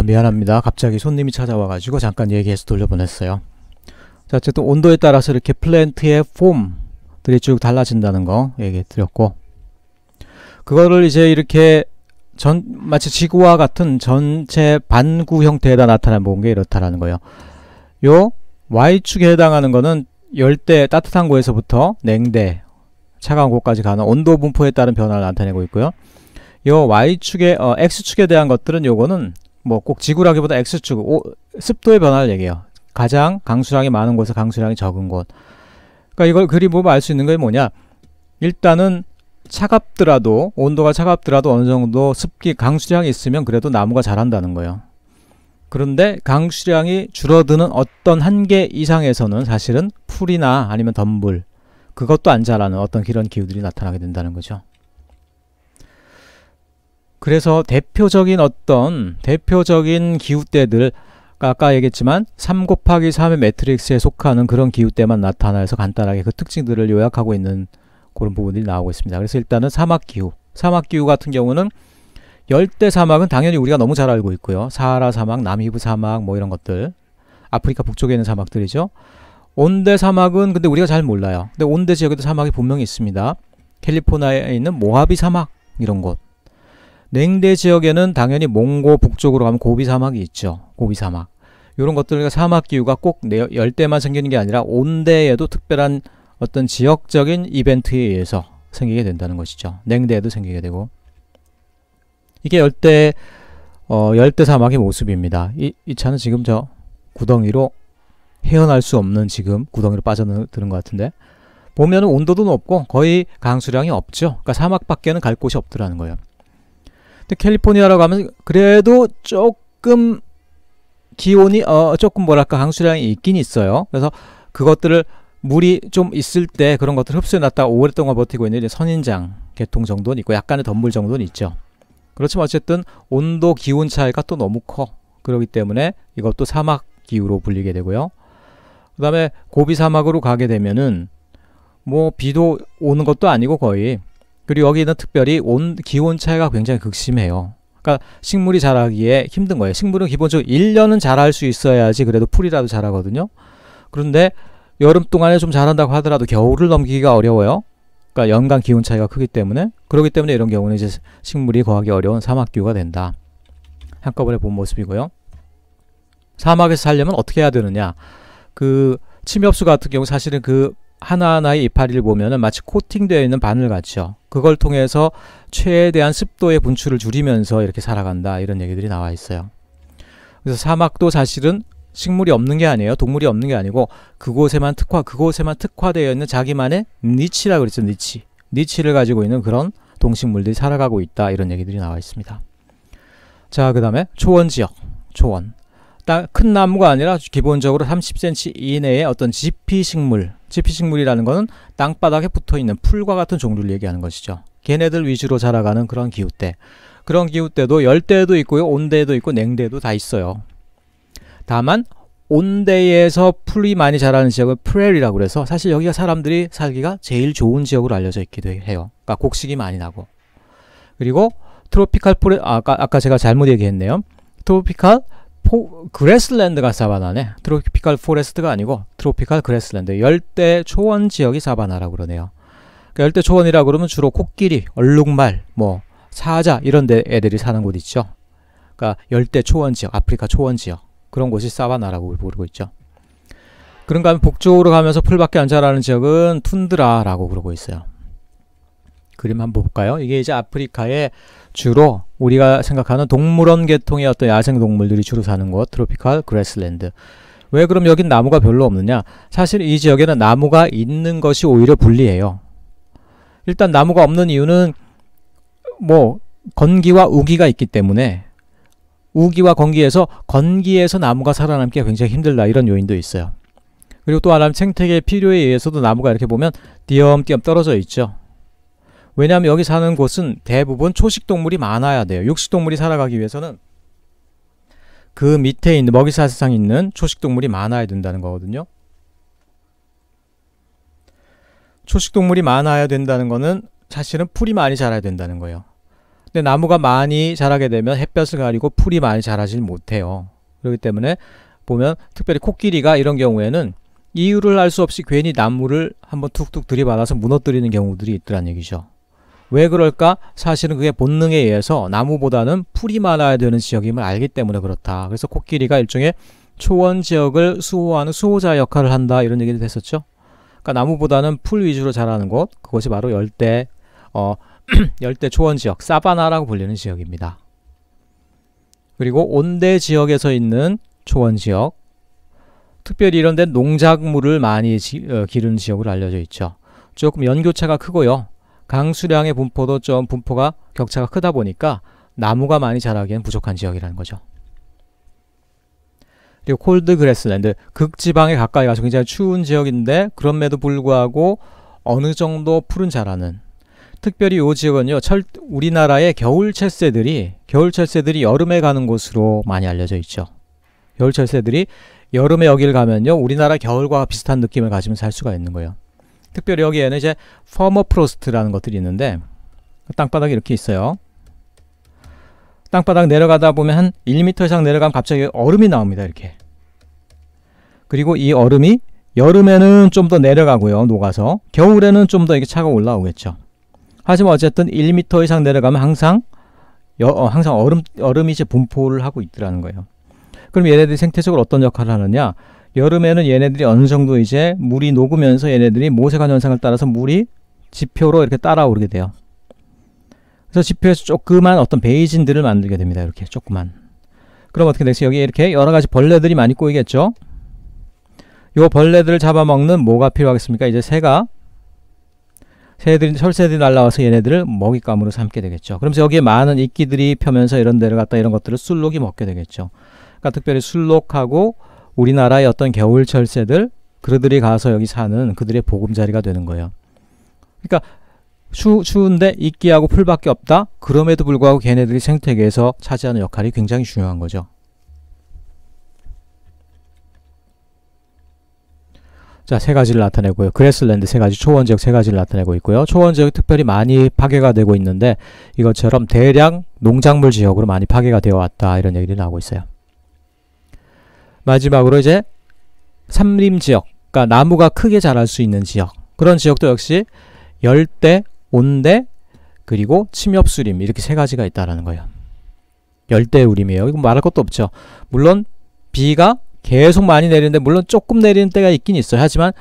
미안합니다. 갑자기 손님이 찾아와가지고 잠깐 얘기해서 돌려보냈어요. 자, 어쨌든 온도에 따라서 이렇게 플랜트의 폼들이 쭉 달라진다는 거 얘기 드렸고, 그거를 이제 이렇게 마치 지구와 같은 전체 반구 형태에다 나타내 본 게 이렇다라는 거예요. 요 Y축에 해당하는 거는 열대 따뜻한 곳에서부터 냉대 차가운 곳까지 가는 온도 분포에 따른 변화를 나타내고 있고요. 요 Y축에 X축에 대한 것들은 요거는 뭐 꼭 지구라기보다 X축 습도의 변화를 얘기해요. 가장 강수량이 많은 곳에 강수량이 적은 곳. 그러니까 이걸 그림 보면 알 수 있는 게 뭐냐, 일단은 차갑더라도 온도가 차갑더라도 어느 정도 습기 강수량이 있으면 그래도 나무가 자란다는 거예요. 그런데 강수량이 줄어드는 어떤 한계 이상에서는 사실은 풀이나 아니면 덤불, 그것도 안 자라는 어떤 그런 기후들이 나타나게 된다는 거죠. 그래서 대표적인 기후대들, 아까 얘기했지만 3 곱하기 3의 매트릭스에 속하는 그런 기후대만 나타나서 간단하게 그 특징들을 요약하고 있는 그런 부분들이 나오고 있습니다. 그래서 일단은 사막기후 같은 경우는 열대 사막은 당연히 우리가 너무 잘 알고 있고요. 사하라 사막, 나미브 사막 뭐 이런 것들, 아프리카 북쪽에 있는 사막들이죠. 온대 사막은 근데 우리가 잘 몰라요. 근데 온대 지역에도 사막이 분명히 있습니다. 캘리포니아에 있는 모하비 사막 이런 곳. 냉대 지역에는 당연히 몽고 북쪽으로 가면 고비 사막이 있죠. 고비 사막. 이런 것들, 사막 기후가 꼭 열대만 생기는 게 아니라 온대에도 특별한 어떤 지역적인 이벤트에 의해서 생기게 된다는 것이죠. 냉대에도 생기게 되고. 이게 열대 사막의 모습입니다. 이 차는 지금 저 구덩이로 헤어날 수 없는 지금 구덩이로 빠져드는 것 같은데, 보면은 온도도 높고 거의 강수량이 없죠. 그러니까 사막밖에는 갈 곳이 없더라는 거예요. 근데 캘리포니아라고 하면 그래도 조금 기온이 조금 뭐랄까 강수량이 있긴 있어요. 그래서 그것들을 물이 좀 있을 때 그런 것들을 흡수해놨다가 오랫동안 버티고 있는 선인장 계통 정도는 있고 약간의 덤불 정도는 있죠. 그렇지만 어쨌든 온도 기온 차이가 또 너무 커. 그렇기 때문에 이것도 사막 기후로 불리게 되고요. 그 다음에 고비 사막으로 가게 되면은 뭐 비도 오는 것도 아니고 거의, 그리고 여기는 특별히 기온 차이가 굉장히 극심해요. 그러니까 식물이 자라기에 힘든 거예요. 식물은 기본적으로 1년은 자랄 수 있어야지 그래도 풀이라도 자라거든요. 그런데 여름 동안에 좀 자란다고 하더라도 겨울을 넘기기가 어려워요. 그러니까 연간 기온 차이가 크기 때문에, 그렇기 때문에 이런 경우는 이제 식물이 거하기 어려운 사막기후가 된다. 한꺼번에 본 모습이고요. 사막에서 살려면 어떻게 해야 되느냐, 그 침엽수 같은 경우 사실은 그 하나하나의 이파리를 보면은 마치 코팅되어 있는 바늘 같죠. 그걸 통해서 최대한 습도의 분출을 줄이면서 이렇게 살아간다, 이런 얘기들이 나와 있어요. 그래서 사막도 사실은 식물이 없는 게 아니에요. 동물이 없는 게 아니고 그곳에만 특화되어 있는 자기만의 니치라고 그랬죠. 니치를 가지고 있는 그런 동식물들이 살아가고 있다, 이런 얘기들이 나와 있습니다. 자, 그 다음에 초원지역. 큰 나무가 아니라 기본적으로 30cm 이내의 어떤 지피식물이라는 것은 땅바닥에 붙어있는 풀과 같은 종류를 얘기하는 것이죠. 걔네들 위주로 자라가는 그런 기후대. 그런 기후대도 열대에도 있고요, 온대에도 있고 냉대에도 다 있어요. 다만 온대에서 풀이 많이 자라는 지역을 프레리라고 그래서 사실 여기가 사람들이 살기가 제일 좋은 지역으로 알려져 있기도 해요. 그러니까 곡식이 많이 나고. 그리고 트로피칼 아까 제가 잘못 얘기했네요. 트로피칼 그래스랜드가 사바나네. 트로피칼 포레스트가 아니고 트로피칼 그래스랜드. 열대 초원 지역이 사바나라고 그러네요. 그러니까 열대 초원이라고 그러면 주로 코끼리, 얼룩말, 뭐 사자 이런 데 애들이 사는 곳 있죠. 그러니까 열대 초원 지역, 아프리카 초원 지역. 그런 곳이 사바나라고 부르고 있죠. 그런가 하면 북쪽으로 가면서 풀밖에 안 자라는 지역은 툰드라라고 그러고 있어요. 그림 한번 볼까요? 이게 이제 아프리카의 주로 우리가 생각하는 동물원 계통의 어떤 야생동물들이 주로 사는 곳, 트로피칼 그래스랜드. 왜 그럼 여긴 나무가 별로 없느냐? 사실 이 지역에는 나무가 있는 것이 오히려 불리해요. 일단 나무가 없는 이유는 뭐 건기와 우기가 있기 때문에 우기와 건기에서 나무가 살아남기가 굉장히 힘들다 이런 요인도 있어요. 그리고 또 하나는 생태계 필요에 의해서도 나무가 이렇게 보면 띄엄띄엄 떨어져 있죠. 왜냐하면 여기 사는 곳은 대부분 초식동물이 많아야 돼요. 육식동물이 살아가기 위해서는 그 밑에 있는 먹이사슬상에 있는 초식동물이 많아야 된다는 거거든요. 초식동물이 많아야 된다는 거는 사실은 풀이 많이 자라야 된다는 거예요. 근데 나무가 많이 자라게 되면 햇볕을 가리고 풀이 많이 자라질 못해요. 그렇기 때문에 보면 특별히 코끼리가 이런 경우에는 이유를 알 수 없이 괜히 나무를 한번 툭툭 들이받아서 무너뜨리는 경우들이 있더란 얘기죠. 왜 그럴까? 사실은 그게 본능에 의해서 나무보다는 풀이 많아야 되는 지역임을 알기 때문에 그렇다. 그래서 코끼리가 일종의 초원 지역을 수호하는 수호자 역할을 한다 이런 얘기를 했었죠. 그러니까 나무보다는 풀 위주로 자라는 곳, 그것이 바로 열대 초원 지역, 사바나라고 불리는 지역입니다. 그리고 온대 지역에서 있는 초원 지역, 특별히 이런 데 농작물을 많이 기르는 지역으로 알려져 있죠. 조금 연교차가 크고요. 강수량의 분포도 좀 분포가 격차가 크다 보니까 나무가 많이 자라기엔 부족한 지역이라는 거죠. 그리고 콜드 그래스랜드, 극지방에 가까이 가서 굉장히 추운 지역인데 그럼에도 불구하고 어느 정도 풀은 자라는, 특별히 이 지역은요 우리나라의 겨울 철새들이 여름에 가는 곳으로 많이 알려져 있죠. 겨울 철새들이 여름에 여기를 가면요 우리나라 겨울과 비슷한 느낌을 가지면 살 수가 있는 거예요. 특별히 여기에는 이제 퍼머프로스트라는 것들이 있는데 땅바닥이 이렇게 있어요. 땅바닥 내려가다 보면 한 1m 이상 내려가면 갑자기 얼음이 나옵니다. 이렇게. 그리고 이 얼음이 여름에는 좀 더 내려가고요. 녹아서. 겨울에는 좀 더 이렇게 차가 올라오겠죠. 하지만 어쨌든 1m 이상 내려가면 항상 얼음이 이제 분포를 하고 있더라는 거예요. 그럼 얘네들이 생태적으로 어떤 역할을 하느냐? 여름에는 얘네들이 어느 정도 이제 물이 녹으면서 얘네들이 모세관 현상을 따라서 물이 지표로 이렇게 따라오르게 돼요. 그래서 지표에서 조그만 어떤 베이진들을 만들게 됩니다. 이렇게 조그만. 그럼 어떻게 되겠어요? 여기 이렇게 여러 가지 벌레들이 많이 꼬이겠죠? 요 벌레들을 잡아먹는 뭐가 필요하겠습니까? 이제 철새들이 날라와서 얘네들을 먹잇감으로 삼게 되겠죠. 그러면서 여기에 많은 이끼들이 펴면서 이런 데를 갖다 이런 것들을 술록이 먹게 되겠죠. 그러니까 특별히 술록하고 우리나라의 어떤 겨울 철새들, 그들이 가서 여기 사는 그들의 보금자리가 되는 거예요. 그러니까 추운데 이끼하고 풀밖에 없다? 그럼에도 불구하고 걔네들이 생태계에서 차지하는 역할이 굉장히 중요한 거죠. 자, 세 가지를 나타내고요. 그래스랜드 세 가지, 초원지역 세 가지를 나타내고 있고요. 초원지역이 특별히 많이 파괴가 되고 있는데 이것처럼 대량 농작물 지역으로 많이 파괴가 되어 왔다 이런 얘기들이 나오고 있어요. 마지막으로 이제 산림지역, 그러니까 나무가 크게 자랄 수 있는 지역, 그런 지역도 역시 열대, 온대, 그리고 침엽수림 이렇게 세 가지가 있다라는 거예요. 열대우림이에요. 이거 말할 것도 없죠. 물론 비가 계속 많이 내리는데 물론 조금 내리는 때가 있긴 있어요. 하지만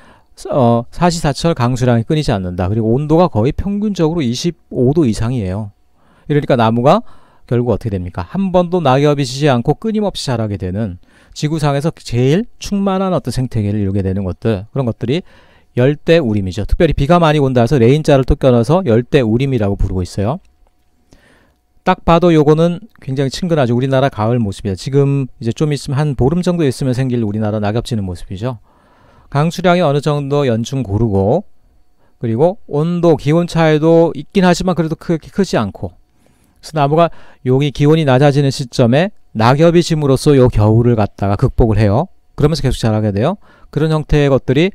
사시사철 강수량이 끊이지 않는다. 그리고 온도가 거의 평균적으로 25도 이상이에요. 이러니까 나무가 결국 어떻게 됩니까? 한 번도 낙엽이 지지 않고 끊임없이 자라게 되는 지구상에서 제일 충만한 어떤 생태계를 이루게 되는 것들, 그런 것들이 열대우림이죠. 특별히 비가 많이 온다 해서 레인자를 또 껴넣어서 열대우림이라고 부르고 있어요. 딱 봐도 요거는 굉장히 친근하죠. 우리나라 가을 모습이에요. 지금 이제 좀 있으면 한 보름 정도 있으면 생길 우리나라 낙엽지는 모습이죠. 강수량이 어느 정도 연중 고르고, 그리고 온도, 기온 차이도 있긴 하지만 그래도 크게 크지 않고, 그래서 나무가 여기 기온이 낮아지는 시점에 낙엽이 짐으로써 요 겨울을 갖다가 극복을 해요. 그러면서 계속 자라게 돼요. 그런 형태의 것들이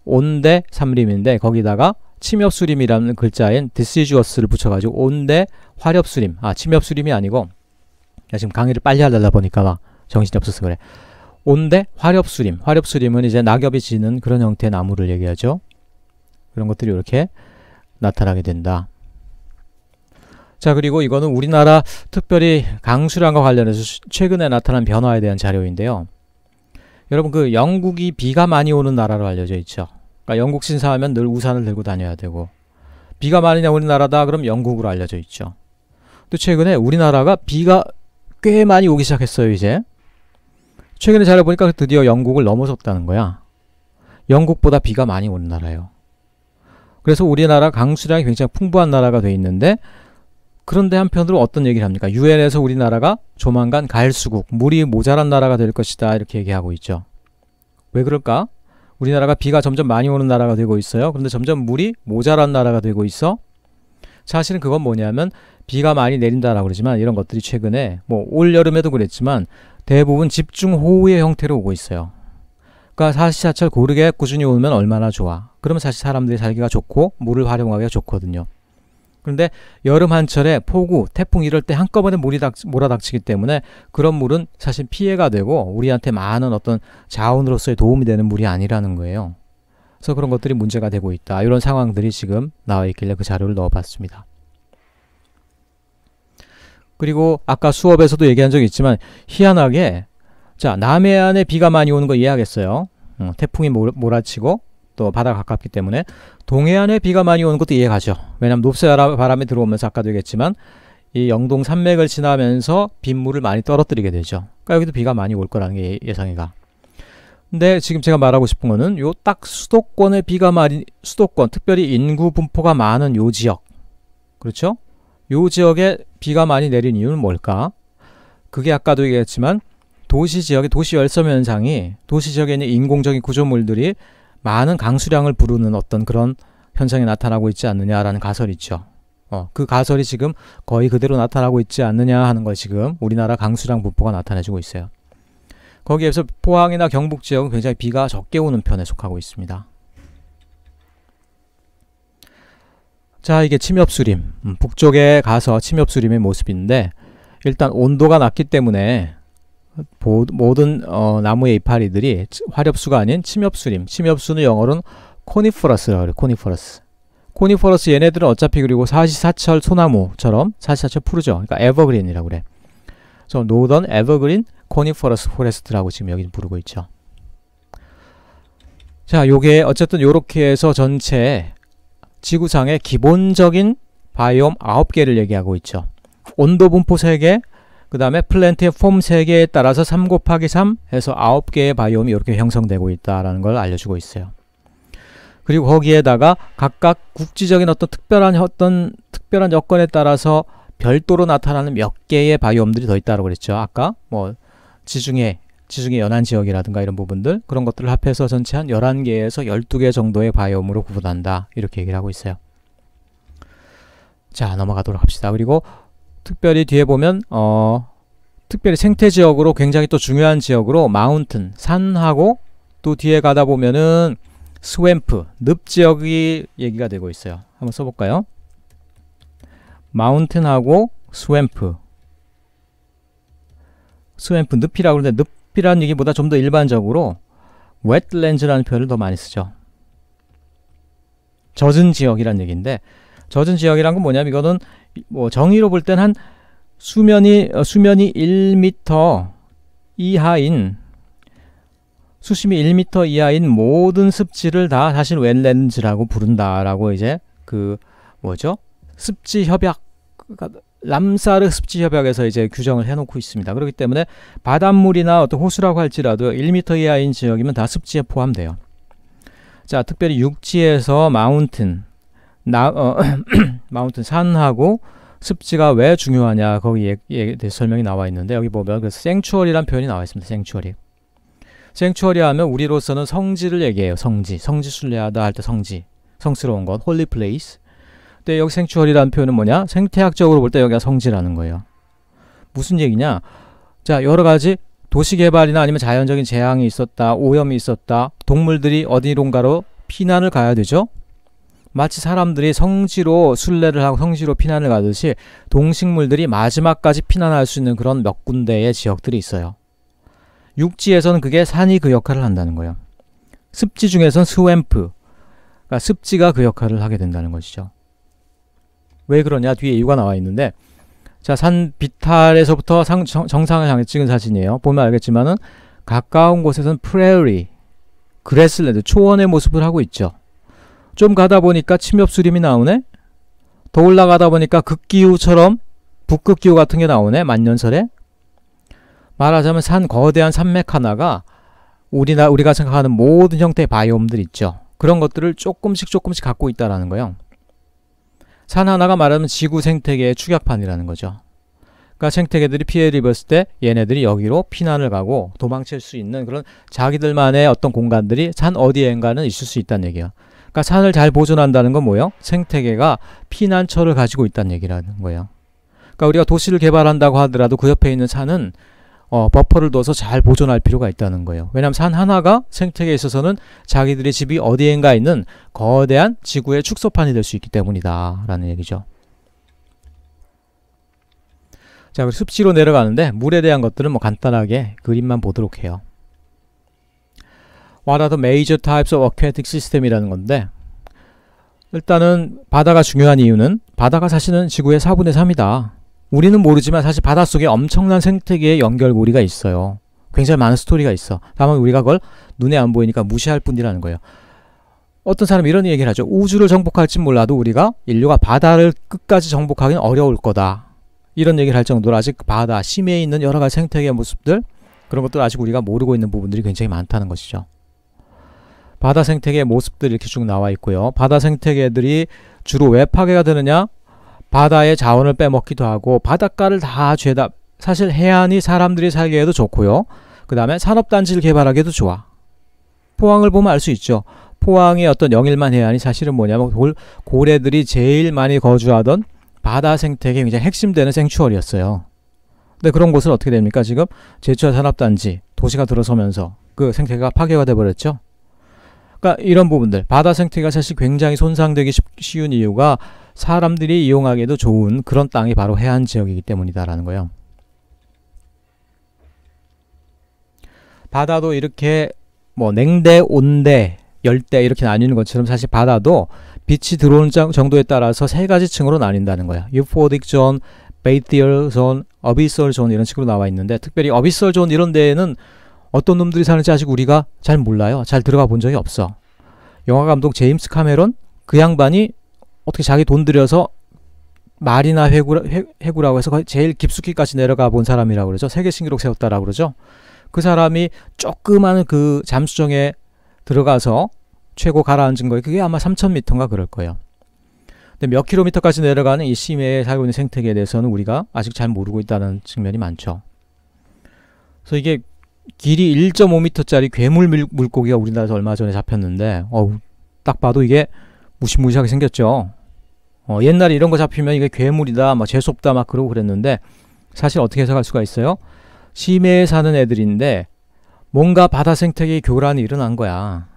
온대 삼림인데 거기다가 침엽수림이라는 글자인 deciduous를 붙여가지고 온대 화렵수림. 침엽수림이 아니고 지금 강의를 빨리 하려다 보니까 막 정신이 없어서 그래. 온대 화렵수림. 화렵수림은 이제 낙엽이 지는 그런 형태의 나무를 얘기하죠. 그런 것들이 이렇게 나타나게 된다. 자, 그리고 이거는 우리나라 특별히 강수량과 관련해서 최근에 나타난 변화에 대한 자료인데요. 여러분 그 영국이 비가 많이 오는 나라로 알려져 있죠. 그러니까 영국 신사하면 늘 우산을 들고 다녀야 되고 비가 많이 오는 나라다 그럼 영국으로 알려져 있죠. 또 최근에 우리나라가 비가 꽤 많이 오기 시작했어요. 이제 최근에 자료 보니까 드디어 영국을 넘어섰다는 거야. 영국보다 비가 많이 오는 나라예요. 그래서 우리나라 강수량이 굉장히 풍부한 나라가 돼 있는데 그런데 한편으로 어떤 얘기를 합니까? 유엔에서 우리나라가 조만간 가을수국, 물이 모자란 나라가 될 것이다 이렇게 얘기하고 있죠. 왜 그럴까? 우리나라가 비가 점점 많이 오는 나라가 되고 있어요. 그런데 점점 물이 모자란 나라가 되고 있어. 사실은 그건 뭐냐면 비가 많이 내린다라고 그러지만 이런 것들이 최근에 뭐 올여름에도 그랬지만 대부분 집중호우의 형태로 오고 있어요. 그러니까 사시사철 고르게 꾸준히 오면 얼마나 좋아. 그러면 사실 사람들이 살기가 좋고 물을 활용하기가 좋거든요. 그런데 여름 한철에 폭우, 태풍 이럴 때 한꺼번에 물이 몰아닥치기 때문에 그런 물은 사실 피해가 되고 우리한테 많은 어떤 자원으로서의 도움이 되는 물이 아니라는 거예요. 그래서 그런 것들이 문제가 되고 있다. 이런 상황들이 지금 나와 있길래 그 자료를 넣어봤습니다. 그리고 아까 수업에서도 얘기한 적이 있지만 희한하게 자 남해안에 비가 많이 오는 거 이해하겠어요. 태풍이 몰아치고 또 바다가 가깝기 때문에 동해안에 비가 많이 오는 것도 이해가죠. 왜냐하면 높새바람이 들어오면서 아까도 얘기했지만 이 영동 산맥을 지나면서 빗물을 많이 떨어뜨리게 되죠. 그러니까 여기도 비가 많이 올 거라는 게 예상이가. 근데 지금 제가 말하고 싶은 거는 요 딱 수도권에 비가 많이 수도권 특별히 인구 분포가 많은 요 지역 그렇죠? 요 지역에 비가 많이 내린 이유는 뭘까? 그게 아까도 얘기했지만 도시 지역의 도시 열섬 현상이 도시 지역에 있는 인공적인 구조물들이 많은 강수량을 부르는 어떤 그런 현상이 나타나고 있지 않느냐라는 가설이 있죠. 그 가설이 지금 거의 그대로 나타나고 있지 않느냐 하는 걸 지금 우리나라 강수량 분포가 나타내주고 있어요. 거기에서 포항이나 경북 지역은 굉장히 비가 적게 오는 편에 속하고 있습니다. 자, 이게 침엽수림. 북쪽에 가서 침엽수림의 모습인데 일단 온도가 낮기 때문에 모든 나무의 이파리들이 화렵수가 아닌 침엽수림. 침엽수는 영어로는 코니퍼러스라고 그래요. 코니퍼러스. 코니퍼러스 얘네들은 어차피 그리고 사시사철 소나무처럼 사시사철 푸르죠. 그러니까 에버그린이라고 그래. 그래서 노던 에버그린 코니퍼러스 포레스트라고 지금 여기 부르고 있죠. 자, 요게 어쨌든 요렇게 해서 전체 지구상의 기본적인 바이옴 9개를 얘기하고 있죠. 온도 분포 3개, 그 다음에 플랜트의 폼 3개에 따라서 3 곱하기 3 해서 9개의 바이옴이 이렇게 형성되고 있다는 걸 알려주고 있어요. 그리고 거기에다가 각각 국지적인 특별한 여건에 따라서 별도로 나타나는 몇 개의 바이옴들이 더 있다고 그랬죠. 아까 뭐 지중해 연안 지역이라든가 이런 부분들 그런 것들을 합해서 전체 한 11개에서 12개 정도의 바이옴으로 구분한다. 이렇게 얘기를 하고 있어요. 자, 넘어가도록 합시다. 그리고 특별히 뒤에 보면 특별히 생태지역으로 굉장히 또 중요한 지역으로 마운튼, 산하고 또 뒤에 가다 보면은 스웸프, 늪 지역이 얘기가 되고 있어요. 한번 써볼까요? 마운튼하고 스웸프. 스웸프, 늪이라고 그러는데 늪이라는 얘기보다 좀 더 일반적으로 웨트랜드라는 표현을 더 많이 쓰죠. 젖은 지역이라는 얘기인데 젖은 지역이란 건 뭐냐면 이거는 뭐 정의로 볼 땐 한 수면이 1m 이하인 수심이 1m 이하인 모든 습지를 다 사실 웨트랜드라고 부른다라고 이제 그 뭐죠? 습지 협약 람사르 습지 협약에서 이제 규정을 해놓고 있습니다. 그렇기 때문에 바닷물이나 어떤 호수라고 할지라도 1m 이하인 지역이면 다 습지에 포함돼요. 자, 특별히 육지에서 마운튼 산하고 습지가 왜 중요하냐 거기에 대해서 설명이 나와 있는데 여기 보면 그래서 생추어리라는 표현이 나와 있습니다. 생추어리 하면 우리로서는 성지를 얘기해요. 성지 순례하다 할 때 성스러운 것, 홀리 플레이스. 근데 여기 생추어리라는 표현은 뭐냐? 생태학적으로 볼 때 여기가 성지라는 거예요. 무슨 얘기냐? 자, 여러 가지 도시개발이나 아니면 자연적인 재앙이 있었다, 오염이 있었다, 동물들이 어디론가로 피난을 가야 되죠. 마치 사람들이 성지로 순례를 하고 성지로 피난을 가듯이 동식물들이 마지막까지 피난할 수 있는 그런 몇 군데의 지역들이 있어요. 육지에서는 그게 산이 그 역할을 한다는 거예요. 습지 중에서는 스웸프, 그러니까 습지가 그 역할을 하게 된다는 것이죠. 왜 그러냐? 뒤에 이유가 나와 있는데, 자, 산 비탈에서부터 정상을 향해 찍은 사진이에요. 보면 알겠지만은 가까운 곳에서는 프레리, 그래슬랜드, 초원의 모습을 하고 있죠. 좀 가다 보니까 침엽수림이 나오네. 더 올라가다 보니까 극기후처럼 북극기후 같은 게 나오네. 만년설에. 말하자면 거대한 산맥 하나가 우리가 생각하는 모든 형태의 바이옴들 있죠. 그런 것들을 조금씩 갖고 있다라는 거예요. 산 하나가 말하면 지구 생태계의 축약판이라는 거죠. 그러니까 생태계들이 피해를 입었을 때 얘네들이 여기로 피난을 가고 도망칠 수 있는 그런 자기들만의 어떤 공간들이 산 어디엔가는 있을 수 있다는 얘기예요. 그러니까 산을 잘 보존한다는 건 뭐예요? 생태계가 피난처를 가지고 있다는 얘기라는 거예요. 그러니까 우리가 도시를 개발한다고 하더라도 그 옆에 있는 산은 버퍼를 둬서 잘 보존할 필요가 있다는 거예요. 왜냐하면 산 하나가 생태계에 있어서는 자기들의 집이 어디엔가 있는 거대한 지구의 축소판이 될 수 있기 때문이다 라는 얘기죠. 자, 그리고 습지로 내려가는데 물에 대한 것들은 뭐 간단하게 그림만 보도록 해요. What are the major types of aquatic system이라는 건데, 일단은 바다가 중요한 이유는 바다가 사실은 지구의 4분의 3이다. 우리는 모르지만 사실 바닷속에 엄청난 생태계의 연결고리가 있어요. 굉장히 많은 스토리가 있어. 다만 우리가 그걸 눈에 안 보이니까 무시할 뿐이라는 거예요. 어떤 사람이 이런 얘기를 하죠. 우주를 정복할지 몰라도 우리가 인류가 바다를 끝까지 정복하기는 어려울 거다. 이런 얘기를 할 정도로 아직 바다, 심해에 있는 여러 가지 생태계의 모습들, 그런 것들 아직 우리가 모르고 있는 부분들이 굉장히 많다는 것이죠. 바다 생태계의 모습들이 이렇게 쭉 나와 있고요. 바다 생태계들이 주로 왜 파괴가 되느냐? 바다의 자원을 빼먹기도 하고 바닷가를 다 죄다, 사실 해안이 사람들이 살기에도 좋고요. 그 다음에 산업단지를 개발하기에도 좋아. 포항을 보면 알 수 있죠. 포항의 어떤 영일만 해안이 사실은 뭐냐면 고래들이 제일 많이 거주하던 바다 생태계의 굉장히 핵심되는 생추얼이었어요. 근데 그런 곳은 어떻게 됩니까? 지금 제철 산업단지, 도시가 들어서면서 그 생태계가 파괴가 돼버렸죠. 그러니까 이런 부분들, 바다 생태계가 사실 굉장히 손상되기 쉬운 이유가 사람들이 이용하기에도 좋은 그런 땅이 바로 해안 지역이기 때문이다라는 거예요. 바다도 이렇게 뭐 냉대, 온대, 열대 이렇게 나뉘는 것처럼 사실 바다도 빛이 들어오는 정도에 따라서 세 가지 층으로 나뉜다는 거예요. Euphodic zone, bathyal zone, abyssal zone 이런 식으로 나와 있는데, 특별히 abyssal zone 이런 데에는 어떤 놈들이 사는지 아직 우리가 잘 몰라요. 잘 들어가 본 적이 없어. 영화 감독 제임스 카메론, 그 양반이 어떻게 자기 돈 들여서 마리나 해구라고 해서 제일 깊숙이까지 내려가 본 사람이라고 그러죠. 세계 신기록 세웠다라고 그러죠. 그 사람이 조그마한 그 잠수정에 들어가서 최고 가라앉은 거예요. 그게 아마 3000m인가 그럴 거예요. 근데 몇 킬로미터까지 내려가는 이 심해에 살고 있는 생태계에 대해서는 우리가 아직 잘 모르고 있다는 측면이 많죠. 그래서 이게 길이 1.5m짜리 괴물 물고기가 우리나라에서 얼마 전에 잡혔는데, 딱 봐도 이게 무시무시하게 생겼죠. 옛날에 이런 거 잡히면 이게 괴물이다, 막 재수없다 막 그러고 그랬는데, 사실 어떻게 해석할 수가 있어요? 심해에 사는 애들인데 뭔가 바다 생태계의 교란이 일어난 거야.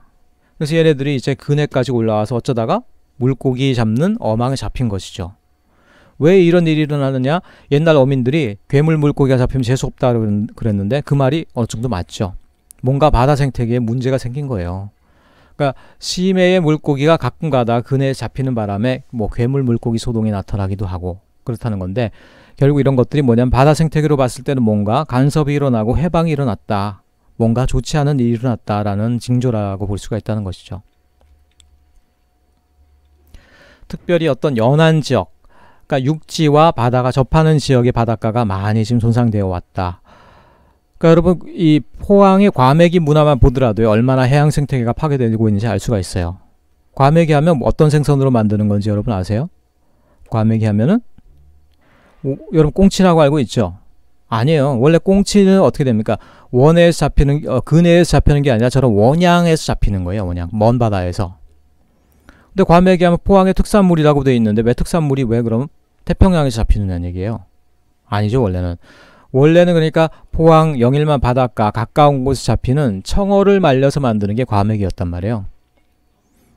그래서 얘네들이 이제 근해까지 올라와서 어쩌다가 물고기 잡는 어망에 잡힌 것이죠. 왜 이런 일이 일어나느냐? 옛날 어민들이 괴물 물고기가 잡히면 재수없다 그랬는데 그 말이 어느 정도 맞죠. 뭔가 바다 생태계에 문제가 생긴 거예요. 그러니까 심해의 물고기가 가끔 가다 근해에 잡히는 바람에 뭐 괴물 물고기 소동이 나타나기도 하고 그렇다는 건데, 결국 이런 것들이 뭐냐면 바다 생태계로 봤을 때는 뭔가 간섭이 일어나고 해방이 일어났다, 뭔가 좋지 않은 일이 일어났다라는 징조라고 볼 수가 있다는 것이죠. 특별히 어떤 연안 지역, 그러니까 육지와 바다가 접하는 지역의 바닷가가 많이 지금 손상되어 왔다. 그러니까 여러분 이 포항의 과메기 문화만 보더라도 얼마나 해양 생태계가 파괴되고 있는지 알 수가 있어요. 과메기 하면 어떤 생선으로 만드는 건지 여러분 아세요? 과메기 하면은 여러분 꽁치라고 알고 있죠? 아니에요. 원래 꽁치는 어떻게 됩니까? 원해에서 잡히는, 근해에서 잡히는 게 아니라 저런 원양에서 잡히는 거예요. 원양, 먼 바다에서. 근데 과메기 하면 포항의 특산물이라고 되어 있는데 왜 특산물이 왜 그럼 태평양에서 잡히느냐는 얘기예요. 아니죠. 원래는 원래는 그러니까 포항, 영일만 바닷가 가까운 곳에 잡히는 청어를 말려서 만드는 게 과메기였단 말이에요.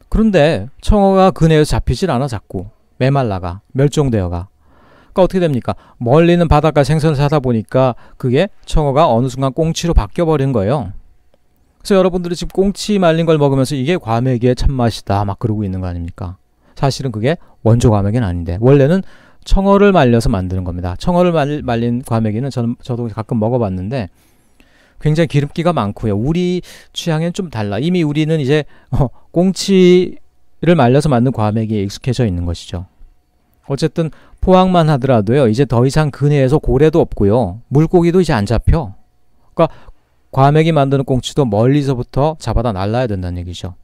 그런데 청어가 근해에서 잡히질 않아. 자꾸 메말라가 멸종되어가. 그러니까 어떻게 됩니까? 멀리는 바닷가 생선을 사다 보니까 그게 청어가 어느 순간 꽁치로 바뀌어버린 거예요. 그래서 여러분들이 지금 꽁치 말린 걸 먹으면서 이게 과메기의 참맛이다 막 그러고 있는 거 아닙니까? 사실은 그게 원조 과메기는 아닌데 원래는 청어를 말려서 만드는 겁니다. 청어를 말린 과메기는 저도 가끔 먹어봤는데 굉장히 기름기가 많고요. 우리 취향엔 좀 달라. 이미 우리는 이제 꽁치를 말려서 만든 과메기에 익숙해져 있는 것이죠. 어쨌든 포항만 하더라도요. 이제 더 이상 근해에서 고래도 없고요. 물고기도 이제 안 잡혀. 그러니까 과메기 만드는 꽁치도 멀리서부터 잡아다 날라야 된다는 얘기죠.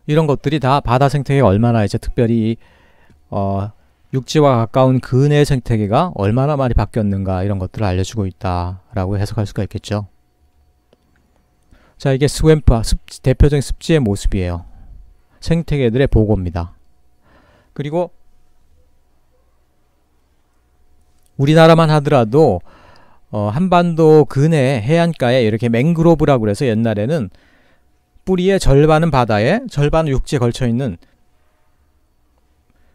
이런 것들이 다 바다 생태계가 얼마나 이제 특별히 육지와 가까운 근해 생태계가 얼마나 많이 바뀌었는가 이런 것들을 알려주고 있다라고 해석할 수가 있겠죠. 자, 이게 스웸프, 대표적인 습지의 모습이에요. 생태계들의 보고입니다. 그리고 우리나라만 하더라도 한반도 근해 해안가에 이렇게 맹그로브라고 그래서 옛날에는 뿌리의 절반은 바다에 절반은 육지에 걸쳐있는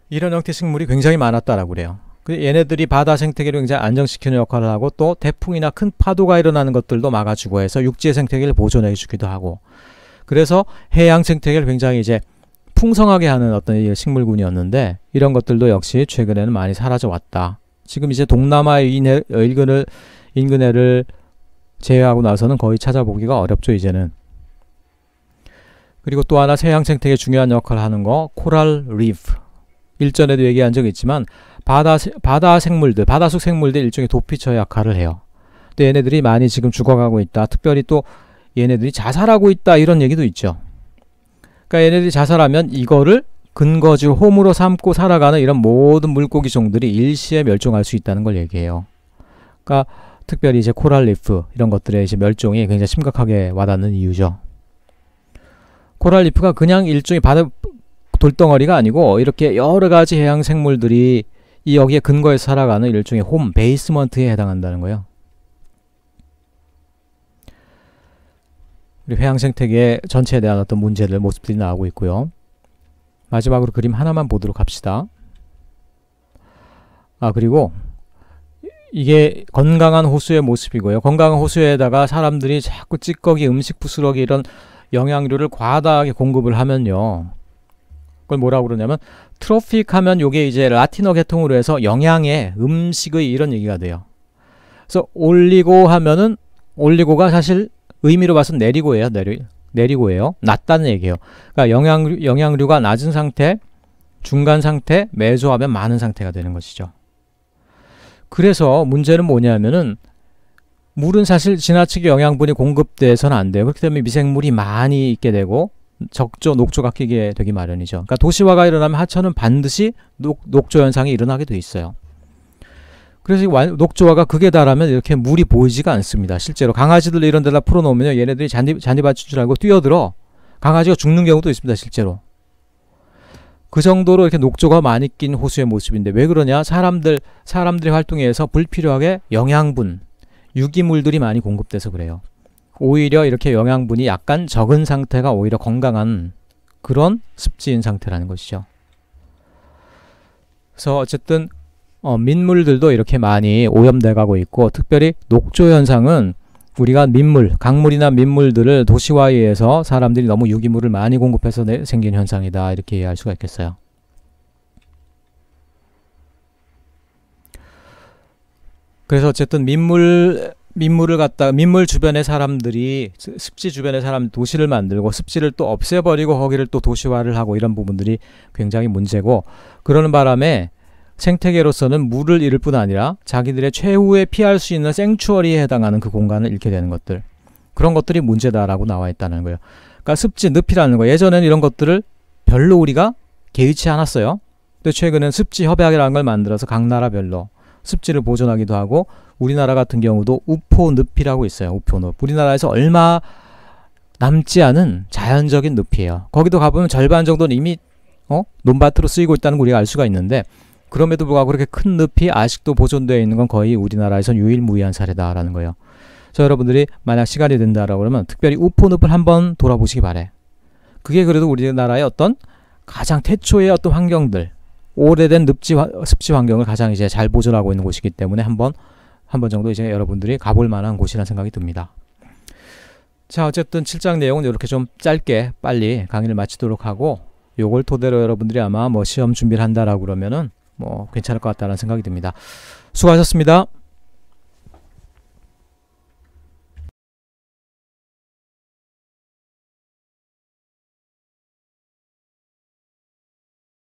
이런 형태의 식물이 굉장히 많았다라고 그래요. 얘네들이 바다 생태계를 굉장히 안정시키는 역할을 하고 또 태풍이나 큰 파도가 일어나는 것들도 막아주고 해서 육지의 생태계를 보존해 주기도 하고 그래서 해양 생태계를 굉장히 이제 풍성하게 하는 어떤 식물군이었는데 이런 것들도 역시 최근에는 많이 사라져 왔다. 지금 이제 동남아의 인근해를 제외하고 나서는 거의 찾아보기가 어렵죠, 이제는. 그리고 또 하나 해양 생태계 중요한 역할을 하는 거 코랄 리프. 일전에도 얘기한 적이 있지만 바다 생물들, 바다속 생물들 일종의 도피처의 역할을 해요. 근데 얘네들이 많이 지금 죽어가고 있다. 특별히 또 얘네들이 자살하고 있다. 이런 얘기도 있죠. 그러니까 얘네들이 자살하면 이거를 근거지 홈으로 삼고 살아가는 이런 모든 물고기 종들이 일시에 멸종할 수 있다는 걸 얘기해요. 그러니까 특별히 이제 코랄 리프 이런 것들의 이제 멸종이 굉장히 심각하게 와닿는 이유죠. 코랄 리프가 그냥 일종의 바다 돌덩어리가 아니고 이렇게 여러 가지 해양 생물들이 이 여기에 근거해서 살아가는 일종의 홈, 베이스먼트에 해당한다는 거예요. 그리고 해양 생태계 전체에 대한 어떤 문제들, 모습들이 나오고 있고요. 마지막으로 그림 하나만 보도록 합시다. 그리고 이게 건강한 호수의 모습이고요. 건강한 호수에다가 사람들이 자꾸 찌꺼기, 음식 부스러기 이런 영양류를 과다하게 공급을 하면요. 그걸 뭐라고 그러냐면 트로픽 하면 요게 이제 라틴어 계통으로 해서 영양의, 음식의 이런 얘기가 돼요. 그래서 올리고 하면은 올리고가 사실 의미로 봐서는 내리고예요. 낮다는 얘기예요. 그러니까 영양류가 낮은 상태, 중간 상태, 매조하면 많은 상태가 되는 것이죠. 그래서 문제는 뭐냐면은 물은 사실 지나치게 영양분이 공급돼서는 안 돼요. 그렇기 때문에 미생물이 많이 있게 되고 적조, 녹조가 끼게 되기 마련이죠. 그러니까 도시화가 일어나면 하천은 반드시 녹조 현상이 일어나게 돼 있어요. 그래서 녹조화가 극에 달하면 이렇게 물이 보이지가 않습니다. 실제로 강아지들 이런 데다 풀어놓으면 얘네들이 잔디밭인 줄 알고 뛰어들어 강아지가 죽는 경우도 있습니다. 실제로. 그 정도로 이렇게 녹조가 많이 낀 호수의 모습인데 왜 그러냐? 사람들의 활동에 의해서 불필요하게 영양분, 유기물들이 많이 공급돼서 그래요. 오히려 이렇게 영양분이 약간 적은 상태가 오히려 건강한 그런 습지인 상태라는 것이죠. 그래서 어쨌든 민물들도 이렇게 많이 오염돼 가고 있고 특별히 녹조 현상은 우리가 강물이나 민물들을 도시화에 의해서 사람들이 너무 유기물을 많이 공급해서 생긴 현상이다 이렇게 이해할 수가 있겠어요. 그래서 어쨌든 민물 주변의 사람들이 습지 주변의 사람 도시를 만들고 습지를 또 없애버리고 거기를 또 도시화를 하고 이런 부분들이 굉장히 문제고 그러는 바람에 생태계로서는 물을 잃을 뿐 아니라 자기들의 최후에 피할 수 있는 생추어리에 해당하는 그 공간을 잃게 되는 것들 그런 것들이 문제다라고 나와 있다는 거예요. 그러니까 습지, 늪이라는 거 예전에는 이런 것들을 별로 우리가 개의치 않았어요. 근데 최근에는 습지 협약이라는 걸 만들어서 각 나라별로 습지를 보존하기도 하고 우리나라 같은 경우도 우포늪이라고 있어요. 우포늪. 우리나라에서 얼마 남지 않은 자연적인 늪이에요. 거기도 가보면 절반 정도는 이미 논밭으로 쓰이고 있다는 걸 우리가 알 수가 있는데 그럼에도 불구하고 그렇게 큰 늪이 아직도 보존되어 있는 건 거의 우리나라에선 유일무이한 사례다라는 거예요. 자, 여러분들이 만약 시간이 된다라고 그러면 특별히 우포늪을 한번 돌아보시기 바래. 그게 그래도 우리나라의 어떤 가장 태초의 어떤 환경들, 오래된 습지 환경을 가장 이제 잘 보존하고 있는 곳이기 때문에 한 번 정도 이제 여러분들이 가볼 만한 곳이라는 생각이 듭니다. 자, 어쨌든 7장 내용은 이렇게 좀 짧게 빨리 강의를 마치도록 하고, 요걸 토대로 여러분들이 아마 뭐 시험 준비를 한다라고 그러면은 뭐 괜찮을 것 같다는 생각이 듭니다. 수고하셨습니다.